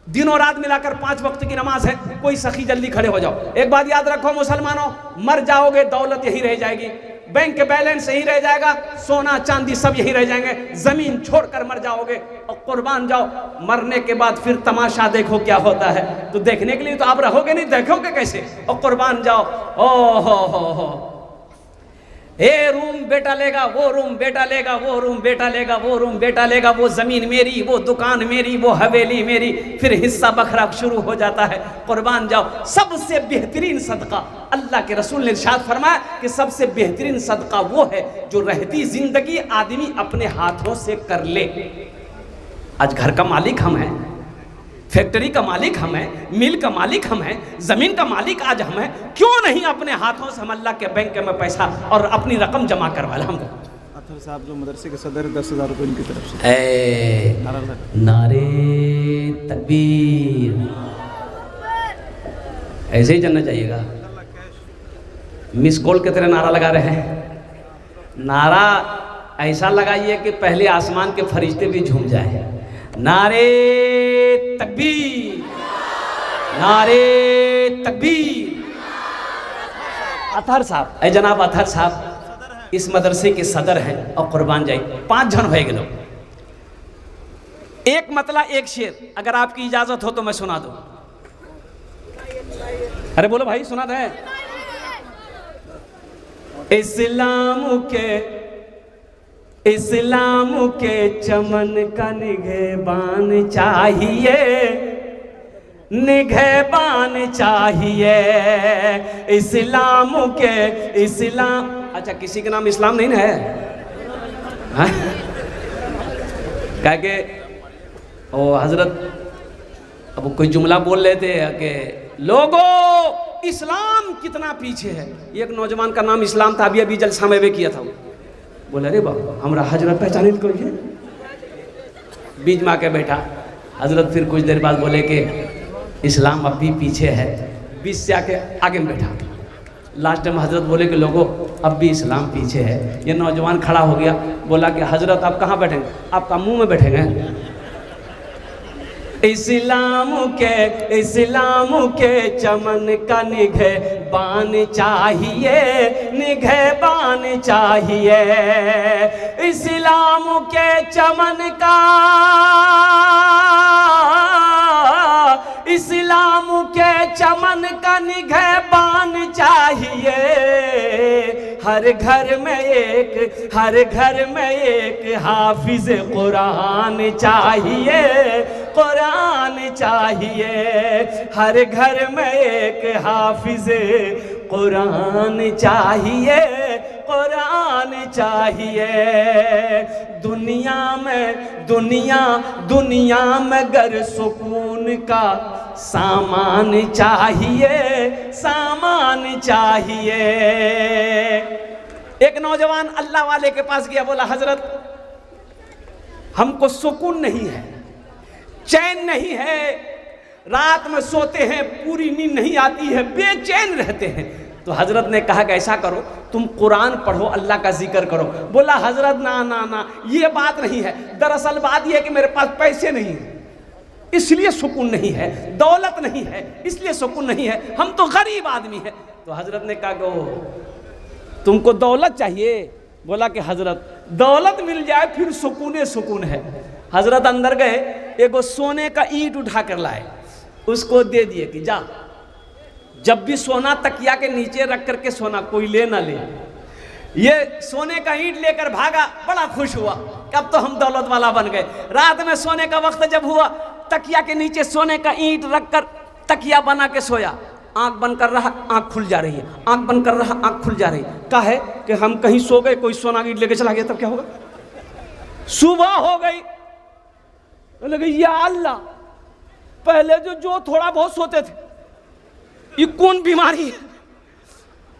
दिनों रात मिलाकर 5 वक्त की नमाज है। कोई सखी जल्दी खड़े हो जाओ। एक बात याद रखो मुसलमानों, मर जाओगे दौलत यही रह जाएगी, बैंक के बैलेंस यही रह जाएगा, सोना चांदी सब यही रह जाएंगे, जमीन छोड़कर मर जाओगे। और कुर्बान जाओ, मरने के बाद फिर तमाशा देखो क्या होता है। तो देखने के लिए तो आप रहोगे नहीं, देखोगे कैसे? और कुर्बान जाओ, ओ हो ए रूम बेटा लेगा, वो रूम बेटा लेगा, वो रूम बेटा लेगा, वो रूम बेटा लेगा, वो जमीन मेरी, वो दुकान मेरी, वो हवेली मेरी, फिर हिस्सा बखरा शुरू हो जाता है। कुर्बान जाओ, सबसे बेहतरीन सदका, अल्लाह के रसूल ने इरशाद फरमाया कि सबसे बेहतरीन सदका वो है जो रहती जिंदगी आदमी अपने हाथों से कर ले। आज घर का मालिक हम हैं, फैक्ट्री का मालिक हम हैं, मिल का मालिक हम हैं, ज़मीन का मालिक आज हम हैं, क्यों नहीं अपने हाथों से हम अल्लाह के बैंक में पैसा और अपनी रकम जमा करवा लें। अतर साहब जो मदरसे के सदर 10,000 रुपये उनकी तरफ से नारे तकबीर, ऐसे ही चलना चाहिएगा। मिस कॉल की तरह नारा लगा रहे हैं। नारा ऐसा लगाइए कि पहले आसमान के फरिश्ते भी झूम जाए। नारे तकबीर, नारे तकबीर। अतहर साहब, ऐ जनाब अतहर साहब इस मदरसे के सदर हैं और कुर्बान जाए 5 जन हो गए। एक मतला एक शेर अगर आपकी इजाजत हो तो मैं सुना दूं। अरे बोलो भाई, सुना दे। इस्लाम के चमन का निगहबान चाहिए, निगहबान चाहिए इस्लाम के। इस्लाम, अच्छा किसी का नाम इस्लाम नहीं ना है? क्या के ओ हजरत अब कोई जुमला बोल रहे थे कि लोगों इस्लाम कितना पीछे है। एक नौजवान का नाम इस्लाम था, अभी जलसा में वे किया था। बोले अरे बाबा हमरा हजरत पहचाने कोई है? बीच में आके बैठा हजरत, फिर कुछ देर बाद बोले कि इस्लाम अब भी पीछे है। बीच से आके आगे में बैठा। लास्ट टाइम हजरत बोले कि लोगों अब भी इस्लाम पीछे है। ये नौजवान खड़ा हो गया, बोला कि हजरत आप कहाँ बैठेंगे? आपका मुंह में बैठेंगे। इस्लाम के चमन का निगहबान चाहिए, निगहबान चाहिए। इस्लाम के चमन का, इस्लाम के चमन का निगहबान चाहिए। हर घर में एक हाफिज कुरान चाहिए, कुरान चाहिए। हर घर में एक हाफिज कुरान चाहिए, कुरान चाहिए। दुनिया में गर सुकून का सामान चाहिए, सामान चाहिए। एक नौजवान अल्लाह वाले के पास गया, बोला हजरत हमको सुकून नहीं है, चैन नहीं है, रात में सोते हैं पूरी नींद नहीं आती है, बेचैन रहते हैं। तो हजरत ने कहा कि ऐसा करो तुम कुरान पढ़ो, अल्लाह का जिक्र करो। बोला हजरत ना ना ना, ये बात नहीं है। दरअसल बात ये है कि मेरे पास पैसे नहीं है इसलिए सुकून नहीं है, दौलत नहीं है इसलिए सुकून नहीं है, हम तो गरीब आदमी है। तो हजरत ने कहा कि तुमको दौलत चाहिए? बोला कि हजरत दौलत मिल जाए फिर सुकून है। हजरत अंदर गए, एगो सोने का ईंट उठा कर लाए, उसको दे दिए कि जा, जब भी सोना तकिया के नीचे रख करके सोना, कोई ले ना ले। ये सोने का ईंट लेकर भागा, बड़ा खुश हुआ कि अब तो हम दौलत वाला बन गए। रात में सोने का वक्त जब हुआ, तकिया के नीचे सोने का ईंट रखकर तकिया बना के सोया। आंख बंद कर रहा, आंख खुल जा रही है, आंख बंद कर रहा, आंख खुल जा रही है। कहा है कि हम कहीं सो गए, कोई सोना ईंट लेके चला गया, तब क्या होगा? सुबह हो गई, लगे या अल्लाह, पहले जो थोड़ा बहुत सोते थे, ये कौन बीमारी है?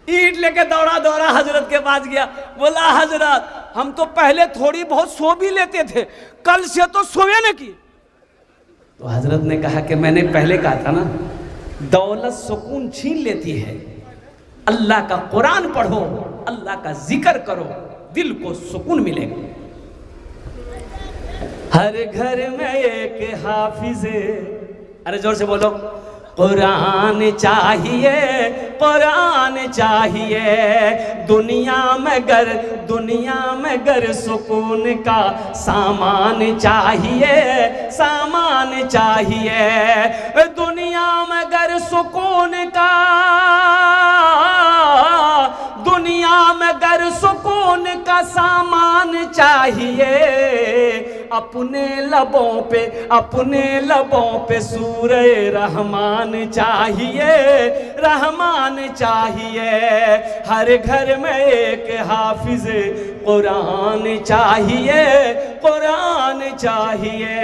ईंट लेके दौड़ा हजरत के पास गया, बोला हजरत हम तो पहले थोड़ी बहुत सो भी लेते थे, कल से तो सोए न की। तो हजरत ने कहा कि मैंने पहले कहा था ना, दौलत सुकून छीन लेती है। अल्लाह का कुरान पढ़ो, अल्लाह का जिक्र करो, दिल को सुकून मिलेगा। हर घर में एक हाफिज, अरे जोर से बोलो, कुरान चाहिए, कुरान चाहिए। दुनिया में गर सुकून का सामान चाहिए, सामान चाहिए। दुनिया में गर सुकून का, दुनिया में गर सुकून का सामान चाहिए। अपने लबों पे सूरे रहमान चाहिए, रहमान चाहिए। हर घर में एक हाफिज कुरान चाहिए, कुरान चाहिए।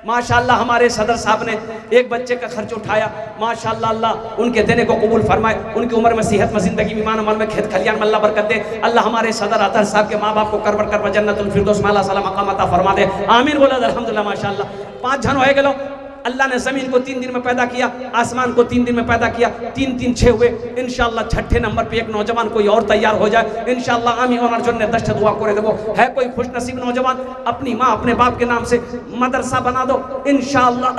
माशाअल्लाह हमारे सदर साहब ने एक बच्चे का खर्च उठाया, माशाअल्लाह, अल्लाह उनके देने को कबूल फरमाए, उनकी उम्र में सेहत में जिंदगी में ईमान अमल में खेत खलियान में अल्लाह बरकत दे। अल्लाह हमारे सदर अतर साहब के माँ बाप को करबर कर जन्नतुल फिरदौस में अल्लाह सलाम मकाम अता फरमा दे, आमीन बोला अल्हम्दुलिल्लाह। माशाअल्लाह 5 जन हो गए। अल्लाह ने ज़मीन को 3 दिन में पैदा किया, आसमान को 3 दिन में पैदा किया, 3 3 6 हुए। इंशाअल्लाह 6ठे नंबर पे एक नौजवान कोई और तैयार हो जाए इंशाअल्लाह। आमी ओनर जन ने दस्त दुआ करे देवो। है कोई खुश नसीब नौजवान, अपनी माँ अपने बाप के नाम से मदरसा बना दो इंशाअल्लाह।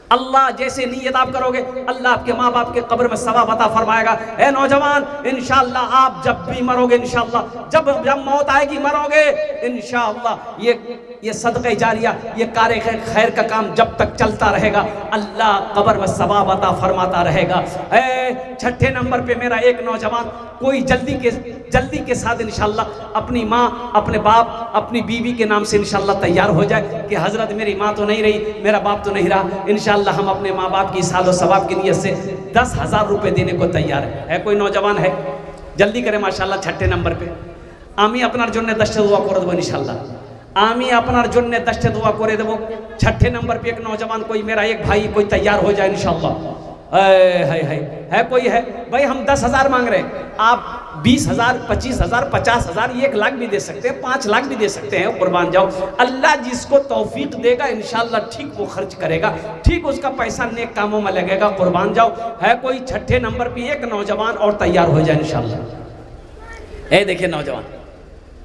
अल्लाह जैसे नीयत आप करोगे, अल्लाह आपके माँ बाप के कब्र में सवाब अता फरमाएगा। ए नौजवान, इंशाअल्लाह आप जब भी मरोगे, इंशाअल्लाह जब मौत आएगी मरोगे, इंशाअल्लाह ये सदक़े जारिया, ये कार्य खैर का काम जब तक चलता रहेगा, अल्लाह कब्र में सवाब अता फरमाता रहेगा। 6ठे नंबर पे मेरा एक नौजवान कोई जल्दी के साथ इंशाअल्लाह अपनी माँ अपने बाप अपनी बीवी के नाम से इंशाअल्लाह तैयार हो जाए कि हज़रत मेरी माँ तो नहीं रही, मेरा बाप तो नहीं रहा, इंशाअल्लाह हम अपने माँ बाप की सालो सवाब की नीयत से 10,000 रुपये देने को तैयार है। कोई नौजवान है जल्दी करे माशाअल्लाह। 6ठे नंबर पे आमी अपनार जन्य दस्ते दुआ करे देबो इंशाअल्लाह। आमी अपनार जन्य दस्ते दुआ करे देबो। 6ठे नंबर पे एक नौजवान कोई मेरा एक भाई कोई तैयार हो जाए इंशाअल्लाह। है कोई है भाई, हम 10,000 मांग रहे हैं, आप 20,000, 25,000, 50,000, 1 लाख भी दे सकते हैं, 5 लाख भी दे सकते हैं, कुर्बान जाओ। अल्लाह जिसको तौफीक देगा इंशाअल्लाह ठीक वो खर्च करेगा, ठीक उसका पैसा नेक कामों में लगेगा, कुर्बान जाओ। है कोई छठे नंबर पे एक नौजवान और तैयार हो जाए इंशाअल्लाह। ए देखिए नौजवान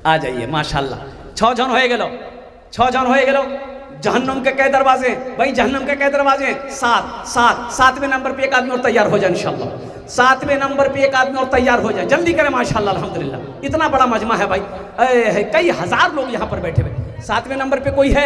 आ जाइए माशाअल्लाह। 6 जन हो गेलो, 6 जन हो गेलो। जहन्नम के कई दरवाजे भाई, जहन्नम के कई दरवाजे? 7। 7वें नंबर पे एक आदमी और तैयार हो जाए इंशाअल्लाह। 7वें नंबर पे एक आदमी और तैयार हो जाए, जल्दी करें माशाअल्लाह अल्हम्दुलिल्लाह। इतना बड़ा मजमा है भाई, कई हजार लोग यहाँ पर बैठे हुए। 7वें नंबर पे कोई है?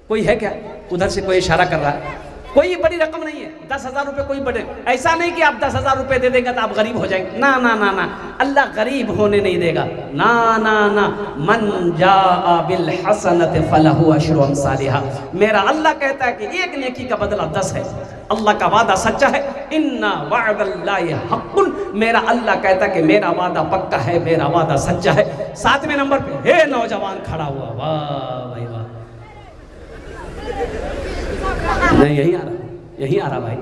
कोई है क्या? उधर से कोई इशारा कर रहा है। कोई बड़ी रकम नहीं है, 10,000 रुपये कोई बड़े, ऐसा नहीं कि आप 10,000 रुपये दे देंगे तो आप गरीब हो जाएंगे, ना ना ना ना, अल्लाह गरीब होने नहीं देगा, ना ना ना। मन जाअ बिल हसनति फलहु अशरु अमसालिहा, मेरा अल्लाह कहता है कि एक नेकी का बदला 10 है। अल्लाह का वादा सच्चा है, इन्ना वअदल्लाहि हक़्क़ुन, मेरा अल्लाह कहता है कि मेरा वादा पक्का है, मेरा वादा सच्चा है। 7वें नंबर पे हे नौजवान खड़ा हुआ, वाह भाई वाह, नहीं यही आ रहा, यही आ रहा भाई।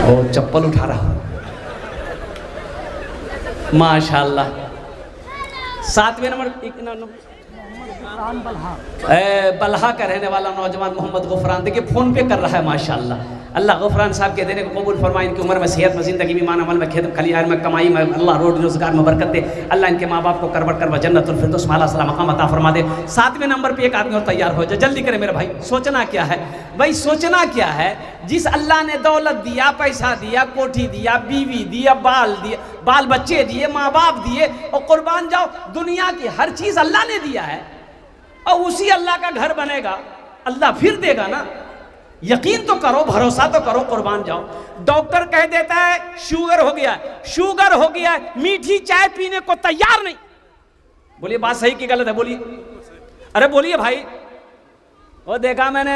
और चप्पल उठा रहा माशाअल्लाह। 7वें नंबर बल्हा का रहने वाला नौजवान मोहम्मद गुफरान, देखिए फोन पे कर रहा है माशाअल्लाह। अल्लाह गुफरान साहब के देने को कबूल फरमाए, इनकी उम्र में, सेहत में, ज़िंदगी में, ईमान अमल में, खेत खलियान में, कमाई में, अल्लाह रोज़ रोज़गार में बरकत दे। अल्लाह इनके माँ बाप को करबट करवा जन्नतुल फिरदौस में आला सला मकाम अता फरमा दे। 7वें नंबर पे एक आदमी और तैयार हो जाए, जल्दी करें मेरे भाई। सोचना क्या है भाई, सोचना क्या है? जिस अल्लाह ने दौलत दिया, पैसा दिया, कोठी दिया, बीवी दिया, बाल बच्चे दिए, माँ बाप दिए, और कुर्बान जाओ दुनिया की हर चीज़ अल्लाह ने दिया है, और उसी अल्लाह का घर बनेगा, अल्लाह फिर देगा ना। यकीन तो करो, भरोसा तो करो, कुर्बान जाओ। डॉक्टर कह देता है शुगर हो गया, शुगर हो गया, मीठी चाय पीने को तैयार नहीं। बोलिए बात सही कि गलत है? बोलिए, अरे बोलिए भाई। वो देखा मैंने,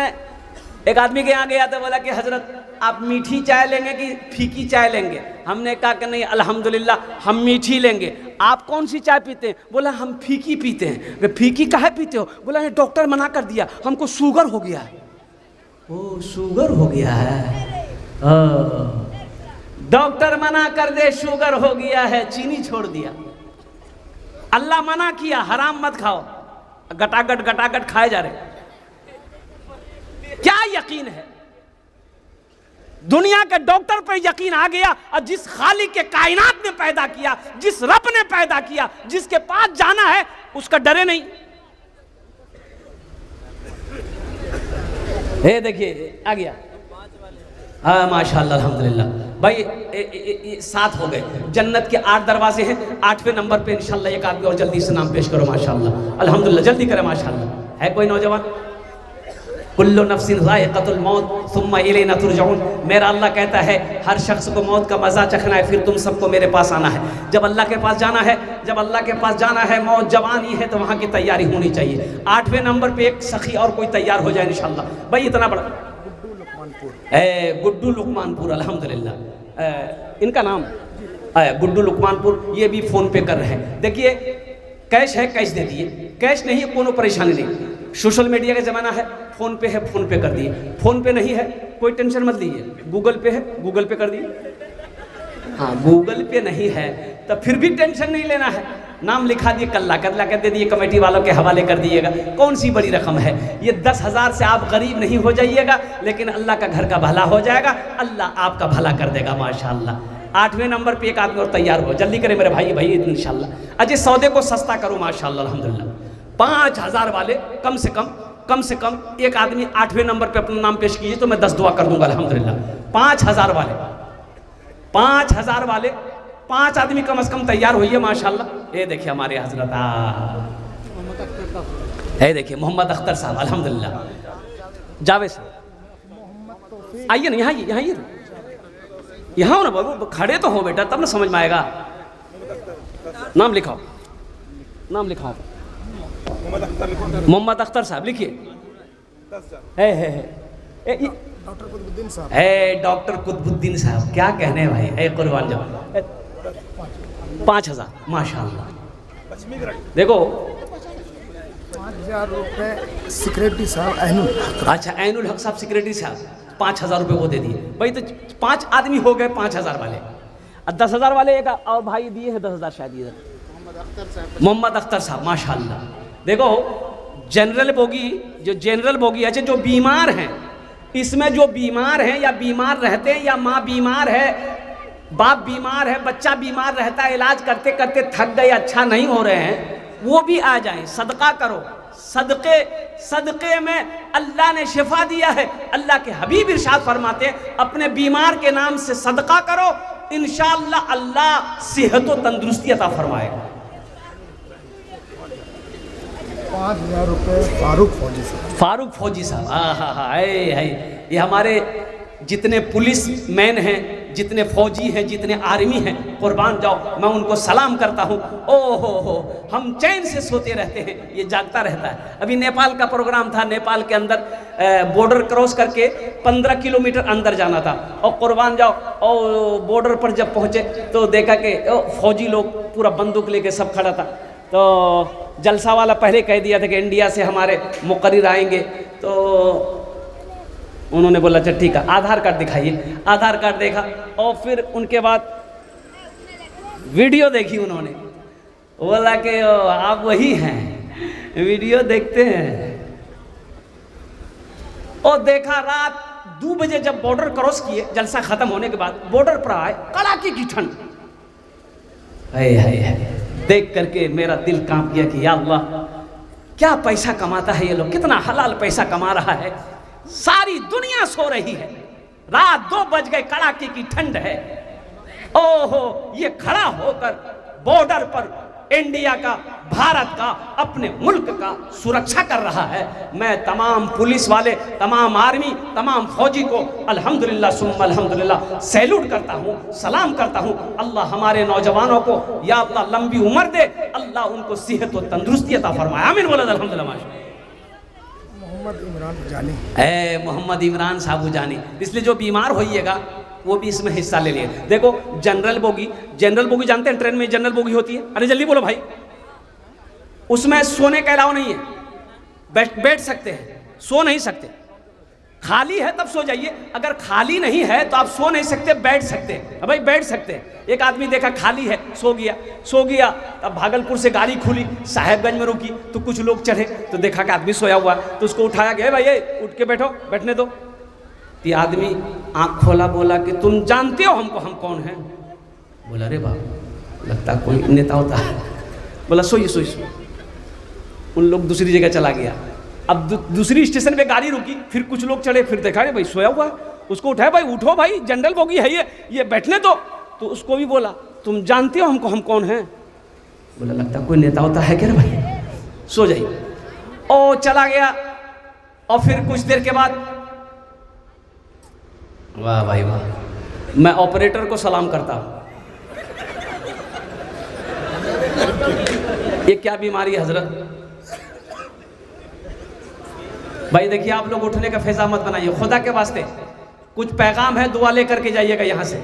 एक आदमी के यहाँ गया तो बोला कि हजरत आप मीठी चाय लेंगे कि फीकी चाय लेंगे? हमने कहा कि नहीं अल्हम्दुलिल्लाह हम मीठी लेंगे। आप कौन सी चाय पीते हैं? बोला हम फीकी पीते हैं। वे फीकी काहे पीते हो? बोला डॉक्टर मना कर दिया, हमको शुगर हो गया है। ओ शुगर हो गया है, डॉक्टर मना कर दे शुगर हो गया है, चीनी छोड़ दिया। अल्लाह मना किया हराम मत खाओ, गटागट खाए जा रहे। क्या यकीन है? दुनिया के डॉक्टर पर यकीन आ गया, और जिस खालिक के कायनात ने पैदा किया, जिस रब ने पैदा किया, जिसके पास जाना है उसका डरे नहीं। ये देखिए आ गया, हाँ माशाअल्लाह अल्हम्दुलिल्लाह भाई। 7 हो गए, जन्नत के 8 दरवाजे हैं। 8वें नंबर पे इंशाअल्लाह एक आदमी और जल्दी से नाम पेश करो माशाअल्लाह अल्हम्दुलिल्लाह, जल्दी करें माशाअल्लाह। है कोई नौजवान? कुल्लु नफ्सिन ज़ाइक़तुल मौत सुम्मा इलैना तुरजऊन, मेरा अल्लाह कहता है हर शख्स को मौत का मज़ा चखना है, फिर तुम सबको मेरे पास आना है। जब अल्लाह के पास जाना है, जब अल्लाह के पास जाना है, मौत जवानी है तो वहाँ की तैयारी होनी चाहिए। 8वें नंबर पे एक सखी और कोई तैयार हो जाए इंशाअल्लाह। भाई इतना बड़ा गुड्डू लुकमानपुर अल्हम्दुलिल्लाह, इनका नाम गुड्डू लुकमानपुर, ये भी फ़ोन पे कर रहे हैं। देखिए कैश है, कैश दे दिए, कैश नहीं है कोनो परेशानी नहीं। सोशल मीडिया का ज़माना है, फ़ोन पे है, फ़ोन पे कर दिए। फ़ोन पे नहीं है कोई टेंशन मत लीजिए, गूगल पे है, गूगल पे कर दिए। हाँ गूगल पे नहीं है तो फिर भी टेंशन नहीं लेना है, नाम लिखा दिए, कल्ला कर दे दिए, कमेटी वालों के हवाले कर दिएगा। कौन सी बड़ी रकम है ये? 10,000 से आप गरीब नहीं हो जाइएगा, लेकिन अल्लाह का घर का भला हो जाएगा, अल्लाह आपका भला कर देगा माशाअल्लाह। 8वें नंबर पे एक आदमी और तैयार हो, जल्दी करें मेरे भाई इंशाअल्लाह। अजय सौदे को सस्ता करो माशाअल्लाह अल्हम्दुलिल्लाह। 5,000 वाले कम से कम एक आदमी 8वें नंबर पे अपना नाम पेश कीजिए तो मैं 10 दुआ कर दूंगा अल्हम्दुलिल्लाह। 5,000 वाले 5 आदमी कम से कम तैयार होइए माशाअल्लाह। ये देखिए हमारे हजरत है, देखिए मोहम्मद अख्तर साहब अल्हम्दुलिल्लाह। जावेद साहब आइए ना, यहाँ हो ना बाबू, खड़े तो हो बेटा तब ना समझ में आएगा। नाम लिखाओ मोहम्मद अख्तर साहब लिखिए। डॉक्टर कुतुबुद्दीन साहब, डॉक्टर कुतुबुद्दीन साहब, क्या कहने भाई, है कुर्बान जाओ। 5,000 माशाअल्लाह। देखो 5,000 रुपये सेक्रेटरी साहब ऐनुल हक। अच्छा, ऐनुल हक साहब सेक्रेटरी साहब 5,000 रुपये वो दे दिए भाई। तो 5 आदमी हो गए 5,000 वाले, और 10,000 वाले एक और भाई दिए हैं 10,000 शायद ये मोहम्मद अख्तर साहब, माशाल्लाह। देखो जनरल बोगी, जो जनरल बोगी, अच्छा जो बीमार हैं, इसमें जो बीमार हैं या बीमार रहते हैं या माँ बीमार है, बाप बीमार है, बच्चा बीमार रहता है, इलाज करते करते थक गए, अच्छा नहीं हो रहे हैं, वो भी आ जाएं, सदका करो। सदके में अल्लाह ने शिफा दिया है। अल्लाह के हबीब इरशाद फरमाते हैं अपने बीमार के नाम से सदका करो, इंशाअल्लाह अल्लाह सेहत व तंदुरुस्ती अता फरमाएगा। 5,000 रुपये फारूक फौजी साहब। फारूक फौजी साहब, हाँ, ये हमारे जितने पुलिस मैन हैं, जितने फौजी हैं, जितने आर्मी हैं, कुर्बान जाओ, मैं उनको सलाम करता हूँ। हो, हम चैन से सोते रहते हैं, ये जागता रहता है। अभी नेपाल का प्रोग्राम था, नेपाल के अंदर बॉर्डर क्रॉस करके 15 किलोमीटर अंदर जाना था, और कुर्बान जाओ, और बॉर्डर पर जब पहुँचे तो देखा कि फौजी लोग पूरा बंदूक लेके सब खड़ा था। तो जलसा वाला पहले कह दिया था कि इंडिया से हमारे मुकर्रिर आएंगे, तो उन्होंने बोला अच्छा ठीक है, आधार कार्ड दिखाइए। आधार कार्ड देखा, और फिर उनके बाद वीडियो देखी उन्होंने, बोला कि आप वही हैं, वीडियो देखते हैं। और देखा रात 2 बजे जब बॉर्डर क्रॉस किए, जलसा खत्म होने के बाद बॉर्डर पर आए, कड़ाके की ठंड, हाय देख करके मेरा दिल कांप गया कि या अल्लाह, क्या पैसा कमाता है ये लोग, कितना हलाल पैसा कमा रहा है। सारी दुनिया सो रही है, रात 2 बज गए, कड़ाके की ठंड है, ओहो, ये खड़ा होकर बॉर्डर पर इंडिया का, भारत का, अपने मुल्क का सुरक्षा कर रहा है। मैं तमाम पुलिस वाले, तमाम आर्मी, तमाम फौजी को अल्हम्दुलिल्लाह सुम्मा अल्हम्दुलिल्लाह सैल्यूट करता हूँ, सलाम करता हूँ। अल्लाह हमारे नौजवानों को या अल्लाह लंबी उम्र दे, अल्लाह उनको सेहत और तंदुरुस्ती अता फरमाए, आमीन बोला अल्हम्दुलिल्लाह। मोहम्मद इमरान जानी, मोहम्मद इमरान साहब जानी, इसलिए जो बीमार होइएगा वो भी इसमें हिस्सा ले लिए। देखो जनरल बोगी जानते हैं, ट्रेन में जनरल बोगी होती है, अरे जल्दी बोलो भाई, उसमें सोने का अलाउ नहीं है, बैठ सकते हैं, सो नहीं सकते। खाली है तब सो जाइए, अगर खाली नहीं है तो आप सो नहीं सकते, बैठ सकते हैं भाई, बैठ सकते हैं। एक आदमी देखा खाली है, सो गया। तब भागलपुर से गाड़ी खुली, साहेबगंज में रुकी, तो कुछ लोग चढ़े, तो देखा कि आदमी सोया हुआ, तो उसको उठाया गया, भाई उठ के बैठो, बैठने दो। ये आदमी आंख खोला, बोला कि तुम जानते हो हमको, हम कौन हैं? बोला अरे बाप, लगता कोई नेता होता है। बोला सोइए। उन लोग दूसरी जगह चला गया। अब दूसरी स्टेशन पे गाड़ी रुकी, फिर कुछ लोग चढ़े, फिर देखा भाई सोया हुआ है, उसको उठाया, भाई उठो भाई, जनरल बोगी है ये बैठने दो। तो उसको भी बोला तुम जानते हो हमको, हम कौन हैं? बोला लगता कोई नेता होता है क्या रे भाई, सो जाइए। ओ चला गया। और फिर कुछ देर के बाद, वाह भाई वाह, मैं ऑपरेटर को सलाम करता हूँ। ये क्या बीमारी है हजरत? भाई देखिए, आप लोग उठने का फैजा मत बनाइए, खुदा के वास्ते कुछ पैगाम है, दुआ लेकर के जाइएगा यहाँ से।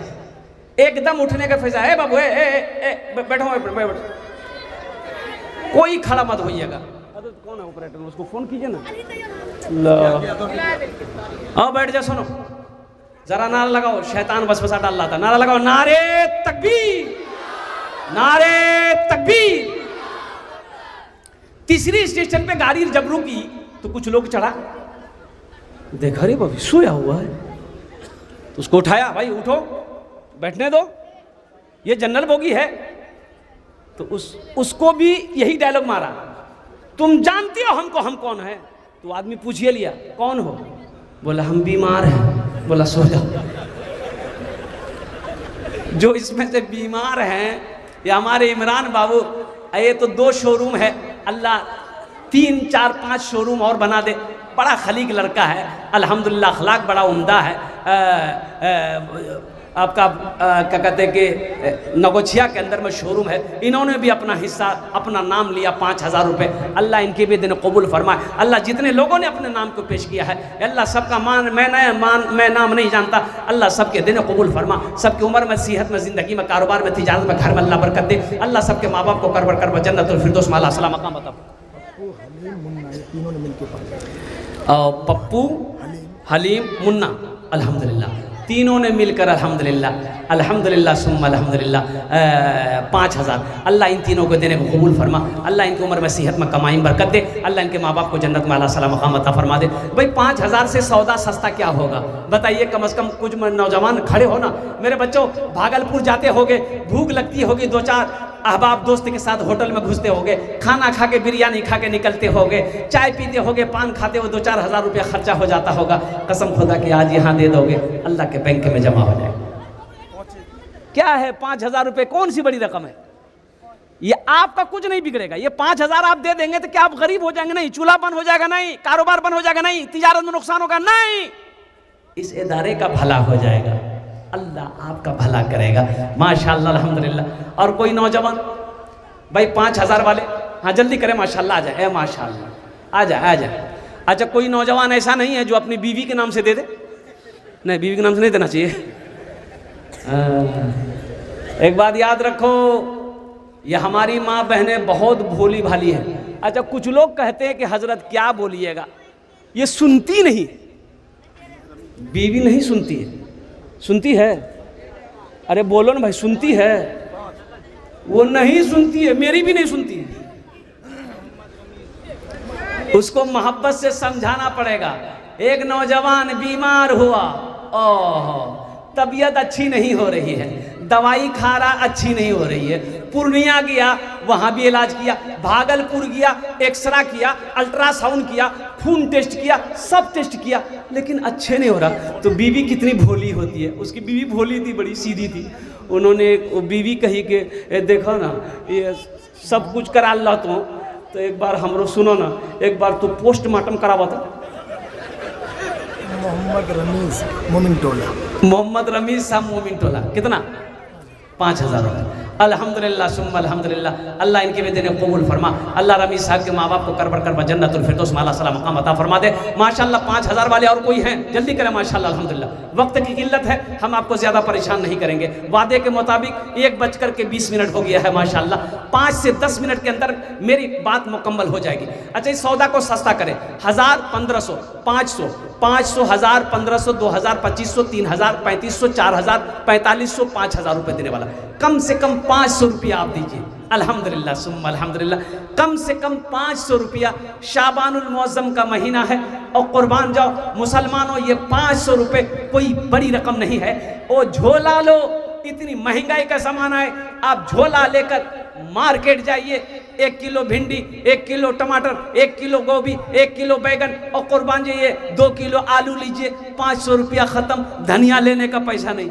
एकदम उठने का फैजा है बाबू, बैठो, कोई खड़ा मत होइएगा। कौन है ऑपरेटर, उसको फोन कीजिए ना। हाँ बैठ जा, सुनो जरा, नारा लगाओ, शैतान वसवसा डाल रहा था, नारा लगाओ, नारे तकबीर, नारे तकबीर। तीसरी स्टेशन पे गाड़ी जब रुकी तो कुछ लोग चढ़ा, देखा रे बाबू सोया हुआ है, तो उसको उठाया, भाई उठो, बैठने दो, ये जनरल बोगी है। तो उसको भी यही डायलॉग मारा, तुम जानते हो हमको, हम कौन है? तो आदमी पूछिए लिया, कौन हो? बोला हम बीमार हैं। बोला सो जाओ। जो इसमें से बीमार हैं ये हमारे इमरान बाबू, ये तो 2 शोरूम है, अल्लाह 3, 4, 5 शोरूम और बना दे। बड़ा खलीक लड़का है, अल्हम्दुलिल्लाह, अखलाक बड़ा उम्दा है। आपका क्या कहते हैं कि नगोछिया के अंदर में शोरूम है। इन्होंने भी अपना हिस्सा, अपना नाम लिया 5,000 रुपये। अल्लाह इनके भी दिन कबूल फरमाए। अल्लाह जितने लोगों ने अपने नाम को पेश किया है, अल्लाह सबका मैं नाम नहीं जानता, अल्लाह सबके दिन कबूल फरमा, सबकी उम्र में, सेहत में, ज़िंदगी में, कारोबार में, तिजारत में, घर में अल्लाह बरकत दे। अल्लाह सबके माँ बाप को कर जन्नतुल फिरदौस में अल्लाह सलाम मकाम अता। हलीम मुन्ना, ये तीनों ने मिलकर 5,000। पप्पू, हलीम, मुन्ना, अल्हम्दुलिल्लाह, तीनों ने मिलकर अल्हम्दुलिल्लाह अल्हम्दुलिल्लाह सुम्मा अल्हम्दुलिल्लाह 5,000। अल्लाह इन तीनों को देने को कबूल फरमा। अल्लाह इनकी उम्र में सेहत में कमाई में बरकत दे। अल्लाह इनके माँ बाप को जन्नत में अल्लाह सलाम मकाम अता फरमा दे। भाई 5,000 से सौदा सस्ता क्या होगा बताइए? कम से कम कुछ नौजवान खड़े हो ना। मेरे बच्चों, भागलपुर जाते होगे, भूख लगती होगी, 2-4 अहबाब दोस्त के साथ होटल में घुसते होगे, खाना खा के बिरयानी खा के निकलते होगे, चाय पीते होगे, पान खाते हो, 2-4 हज़ार रुपया खर्चा हो जाता होगा। कसम खुदा कि आज यहाँ दे दोगे, अल्लाह के बैंक में जमा हो जाएगा। क्या है 5,000 रुपये? कौन सी बड़ी रकम है? ये आपका कुछ नहीं बिगड़ेगा। ये 5,000 आप दे देंगे तो क्या आप गरीब हो जाएंगे? नहीं। चूल्हा बंद हो जाएगा? नहीं। कारोबार बंद हो जाएगा? नहीं। तिजारत में नुकसान होगा? नहीं। इस इदारे का भला हो जाएगा, अल्लाह आपका भला करेगा। माशाअल्लाह अल्हम्दुलिल्लाह। और कोई नौजवान भाई 5,000 वाले, हाँ जल्दी करें, माशाअल्लाह आ जाए, माशाअल्लाह आ जाए, आ जाए। अच्छा, कोई नौजवान ऐसा नहीं है जो अपनी बीवी के नाम से दे दे? नहीं, बीवी के नाम से नहीं देना चाहिए। एक बात याद रखो, ये हमारी माँ बहनें बहुत भोली भाली हैं। अच्छा, कुछ लोग कहते हैं कि हजरत क्या बोलिएगा, ये सुनती नहीं, बीवी नहीं सुनती है। सुनती है? अरे बोलो ना भाई, सुनती है? वो नहीं सुनती है, मेरी भी नहीं सुनती है। उसको मोहब्बत से समझाना पड़ेगा। एक नौजवान बीमार हुआ, ओह तबीयत अच्छी नहीं हो रही है, दवाई खा रहा, अच्छी नहीं हो रही है। पूर्णिया गया, वहाँ भी इलाज किया, भागलपुर गया, एक्सरा किया, अल्ट्रासाउंड किया, खून टेस्ट किया, सब टेस्ट किया, लेकिन अच्छे नहीं हो रहा। तो बीवी कितनी भोली होती है। उसकी बीवी भोली थी, बड़ी सीधी थी। उन्होंने वो बीवी कही कि देखो ना, ये सब कुछ करा ला तो एक बार हमरो सुनो ना, एक बार तू पोस्टमार्टम करावा था। मोहम्मद रमीज मोमिन टोला, मोहम्मद रमीज साहब मोमिन टोला, कितना? 5,000 रुपये। अल्हम्दुलिल्लाह सुम्मा अल्हम्दुलिल्लाह, अल्लाह इनके भी देने कबूल फरमा। अल्लाह रमीज साहब के माँ बाप को करबर करबर जन्नतुल फिरदौस में अल्लाह सलाम मकाम अता फरमा दे। माशाअल्लाह 5,000 वाले और कोई हैं? जल्दी करें, माशाअल्लाह अल्हम्दुलिल्लाह। वक्त की किल्लत है, हम आपको ज़्यादा परेशान नहीं करेंगे। वादे के मुताबिक 1:20 हो गया है माशाअल्लाह। 5 से 10 मिनट के अंदर मेरी बात मुकम्मल हो जाएगी। अच्छा, इस सौदा को सस्ता करें। 1,000, 1,500, 500, 500, 1,000, 1,500, 2,000, 2,500, 3,000, 3,500, 4,000, 4,500, 5,000 रुपये देने वाला। कम से कम 500 रुपया आप दीजिए। अल्हम्दुलिल्लाह सुम्मा अल्हम्दुलिल्लाह। कम से कम 500 रुपया। शाबानुल मुअज़्ज़म का महीना है और कुर्बान जाओ मुसलमानों, ये 500 रुपये कोई बड़ी रकम नहीं है। ओ झोला लो, इतनी महंगाई का ज़माना है, आप झोला लेकर मार्केट जाइए, 1 किलो भिंडी, 1 किलो टमाटर, 1 किलो गोभी, 1 किलो बैगन और कुर्बान जाइए 2 किलो आलू लीजिए। 500 रुपया ख़त्म। धनिया लेने का पैसा नहीं,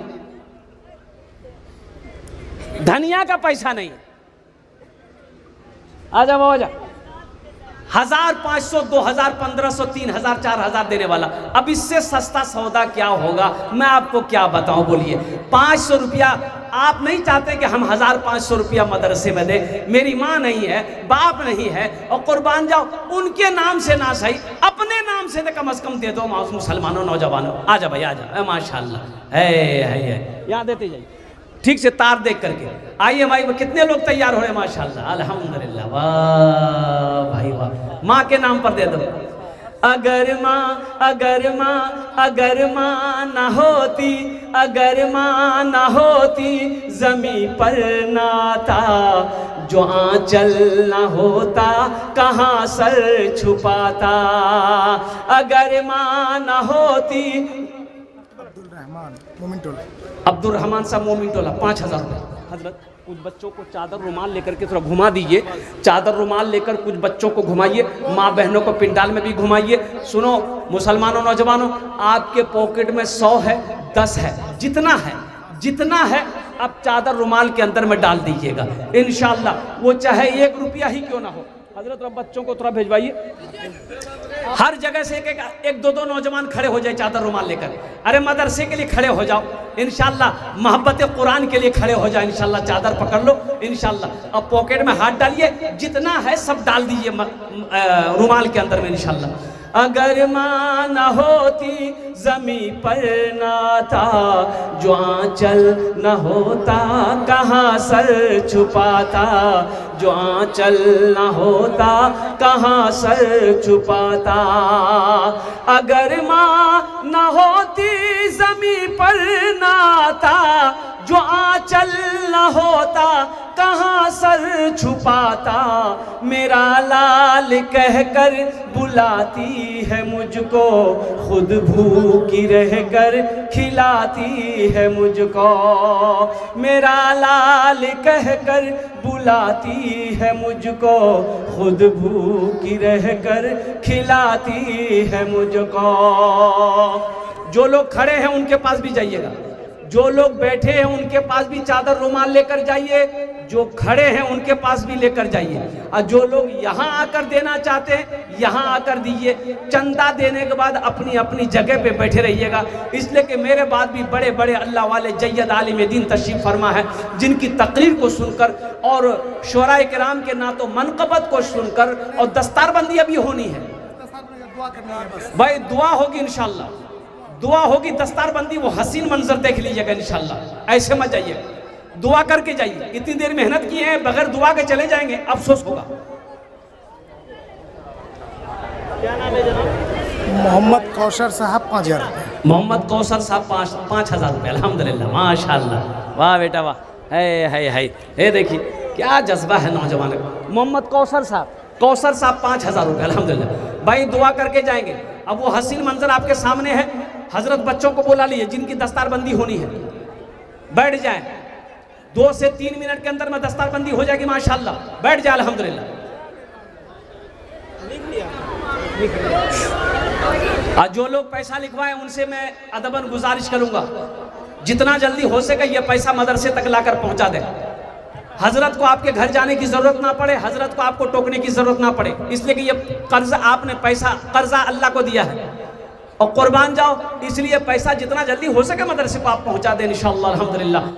धनिया का पैसा नहीं। आजा बाबा जा। 1,000, 500, 2,000, 1,500, 3,000, 4,000 देने वाला। अब इससे सस्ता सौदा क्या होगा, मैं आपको क्या बताऊं? बोलिए। 500 रुपया आप नहीं चाहते कि हम 1,500 रुपया मदरसे में दें? मेरी माँ नहीं है, बाप नहीं है, और कुर्बान जाओ उनके नाम से ना सही, अपने नाम से कम से कम दे दो। मुसलमानों, नौजवानों, आजा भाई आजा। माशाअल्लाह है, यहाँ देते जाइए ठीक से तार देख करके। आइए भाई, कितने लोग तैयार हो रहे हैं? माशाअल्लाह अल्हम्दुलिल्लाह, वाह भाई वाह। माँ के नाम पर दे दो। अगर माँ, अगर माँ, अगर माँ ना होती, अगर माँ ना होती, ज़मी पर नाता, जो आंचल ना होता, कहाँ सर छुपाता। अगर माँ ना होती। मोमिन टोला, अब्दुल रहमान साहब मोमिन टोला, 5,000 रुपये। हजरत कुछ बच्चों को चादर रुमाल लेकर के थोड़ा घुमा दीजिए। चादर रुमाल लेकर कुछ बच्चों को घुमाइए, माँ बहनों को पिंडाल में भी घुमाइए। सुनो मुसलमानों, नौजवानों, आपके पॉकेट में 100 है, 10 है, जितना है आप चादर रुमाल के अंदर में डाल दीजिएगा इंशाअल्लाह। वो चाहे 1 रुपया ही क्यों ना हो। हजरत अब बच्चों को थोड़ा भेजवाइए। हर जगह से एक दो नौजवान खड़े हो जाए चादर रुमाल लेकर। अरे मदरसे के लिए खड़े हो जाओ इंशाअल्लाह, मोहब्बत कुरान के लिए खड़े हो जाओ इंशाअल्लाह। चादर पकड़ लो इंशाअल्लाह। अब पॉकेट में हाथ डालिए, जितना है सब डाल दीजिए रुमाल के अंदर में इंशाअल्लाह। अगर माँ न होती ज़मीं पर नाता, जो आंचल न होता कहाँ सर छुपाता, जो आंचल न होता कहाँ सर छुपाता। अगर माँ न होती ज़मीं पर नाता, जो आंचल न होता कहाँ सर छुपाता। मेरा लाल कहकर बुलाती है मुझको, खुद भूखी रहकर खिलाती है मुझको। मेरा लाल कहकर बुलाती है मुझको, खुद भूखी रहकर खिलाती है मुझको। जो लोग खड़े हैं उनके पास भी जाइएगा, जो लोग बैठे हैं उनके पास भी चादर रुमाल लेकर जाइए, जो खड़े हैं उनके पास भी लेकर जाइए। और जो लोग यहाँ आकर देना चाहते हैं यहाँ आकर दीजिए। चंदा देने के बाद अपनी अपनी जगह पे बैठे रहिएगा, इसलिए कि मेरे बाद भी बड़े बड़े अल्लाह वाले जय्यद आलिम दीन तशरीफ फरमा है, जिनकी तकरीर को सुनकर और शुराए किराम के नातो मनक़बत को सुनकर, और दस्तारबंदी अभी होनी है भाई, दुआ होगी इंशाअल्लाह, दुआ होगी, दस्तारबंदी, वो हसीन मंजर देख लीजिएगा इंशाअल्लाह। ऐसे मत जाइए, दुआ करके जाइए। इतनी देर मेहनत की है, बगैर दुआ के चले जाएंगे अफसोस होगा। क्या नाम है जनाब? मोहम्मद कौसर साहब 5000 रुपये। मोहम्मद कौसर साहब 5,000 रुपये। अल्हम्दुलिल्लाह, माशाअल्लाह, वाह बेटा वाह। है ये देखिए क्या जज्बा है नौजवान का। मोहम्मद कौसर साहब 5,000 रुपये। अल्हम्दुलिल्लाह भाई, दुआ करके जाएंगे। अब वो हसीन मंजर आपके सामने है। हजरत बच्चों को बुला लिए जिनकी दस्तारबंदी होनी है, बैठ जाएं। 2 से 3 मिनट के अंदर में दस्तारबंदी हो जाएगी माशाअल्लाह, बैठ जाए। अल्हम्दुलिल्लाह, आज जो लोग पैसा लिखवाएं उनसे मैं अदबन गुजारिश करूंगा, जितना जल्दी हो सके ये पैसा मदरसे तक लाकर पहुंचा दें। हजरत को आपके घर जाने की जरूरत ना पड़े, हजरत को आपको टोकने की जरूरत ना पड़े, इसलिए कि ये कर्ज आपने कर्जा अल्लाह को दिया है और कुर्बान जाओ, इसलिए पैसा जितना जल्दी हो सके मदरसे को आप पहुंचा दें इंशाअल्लाह। अल्हम्दुलिल्लाह।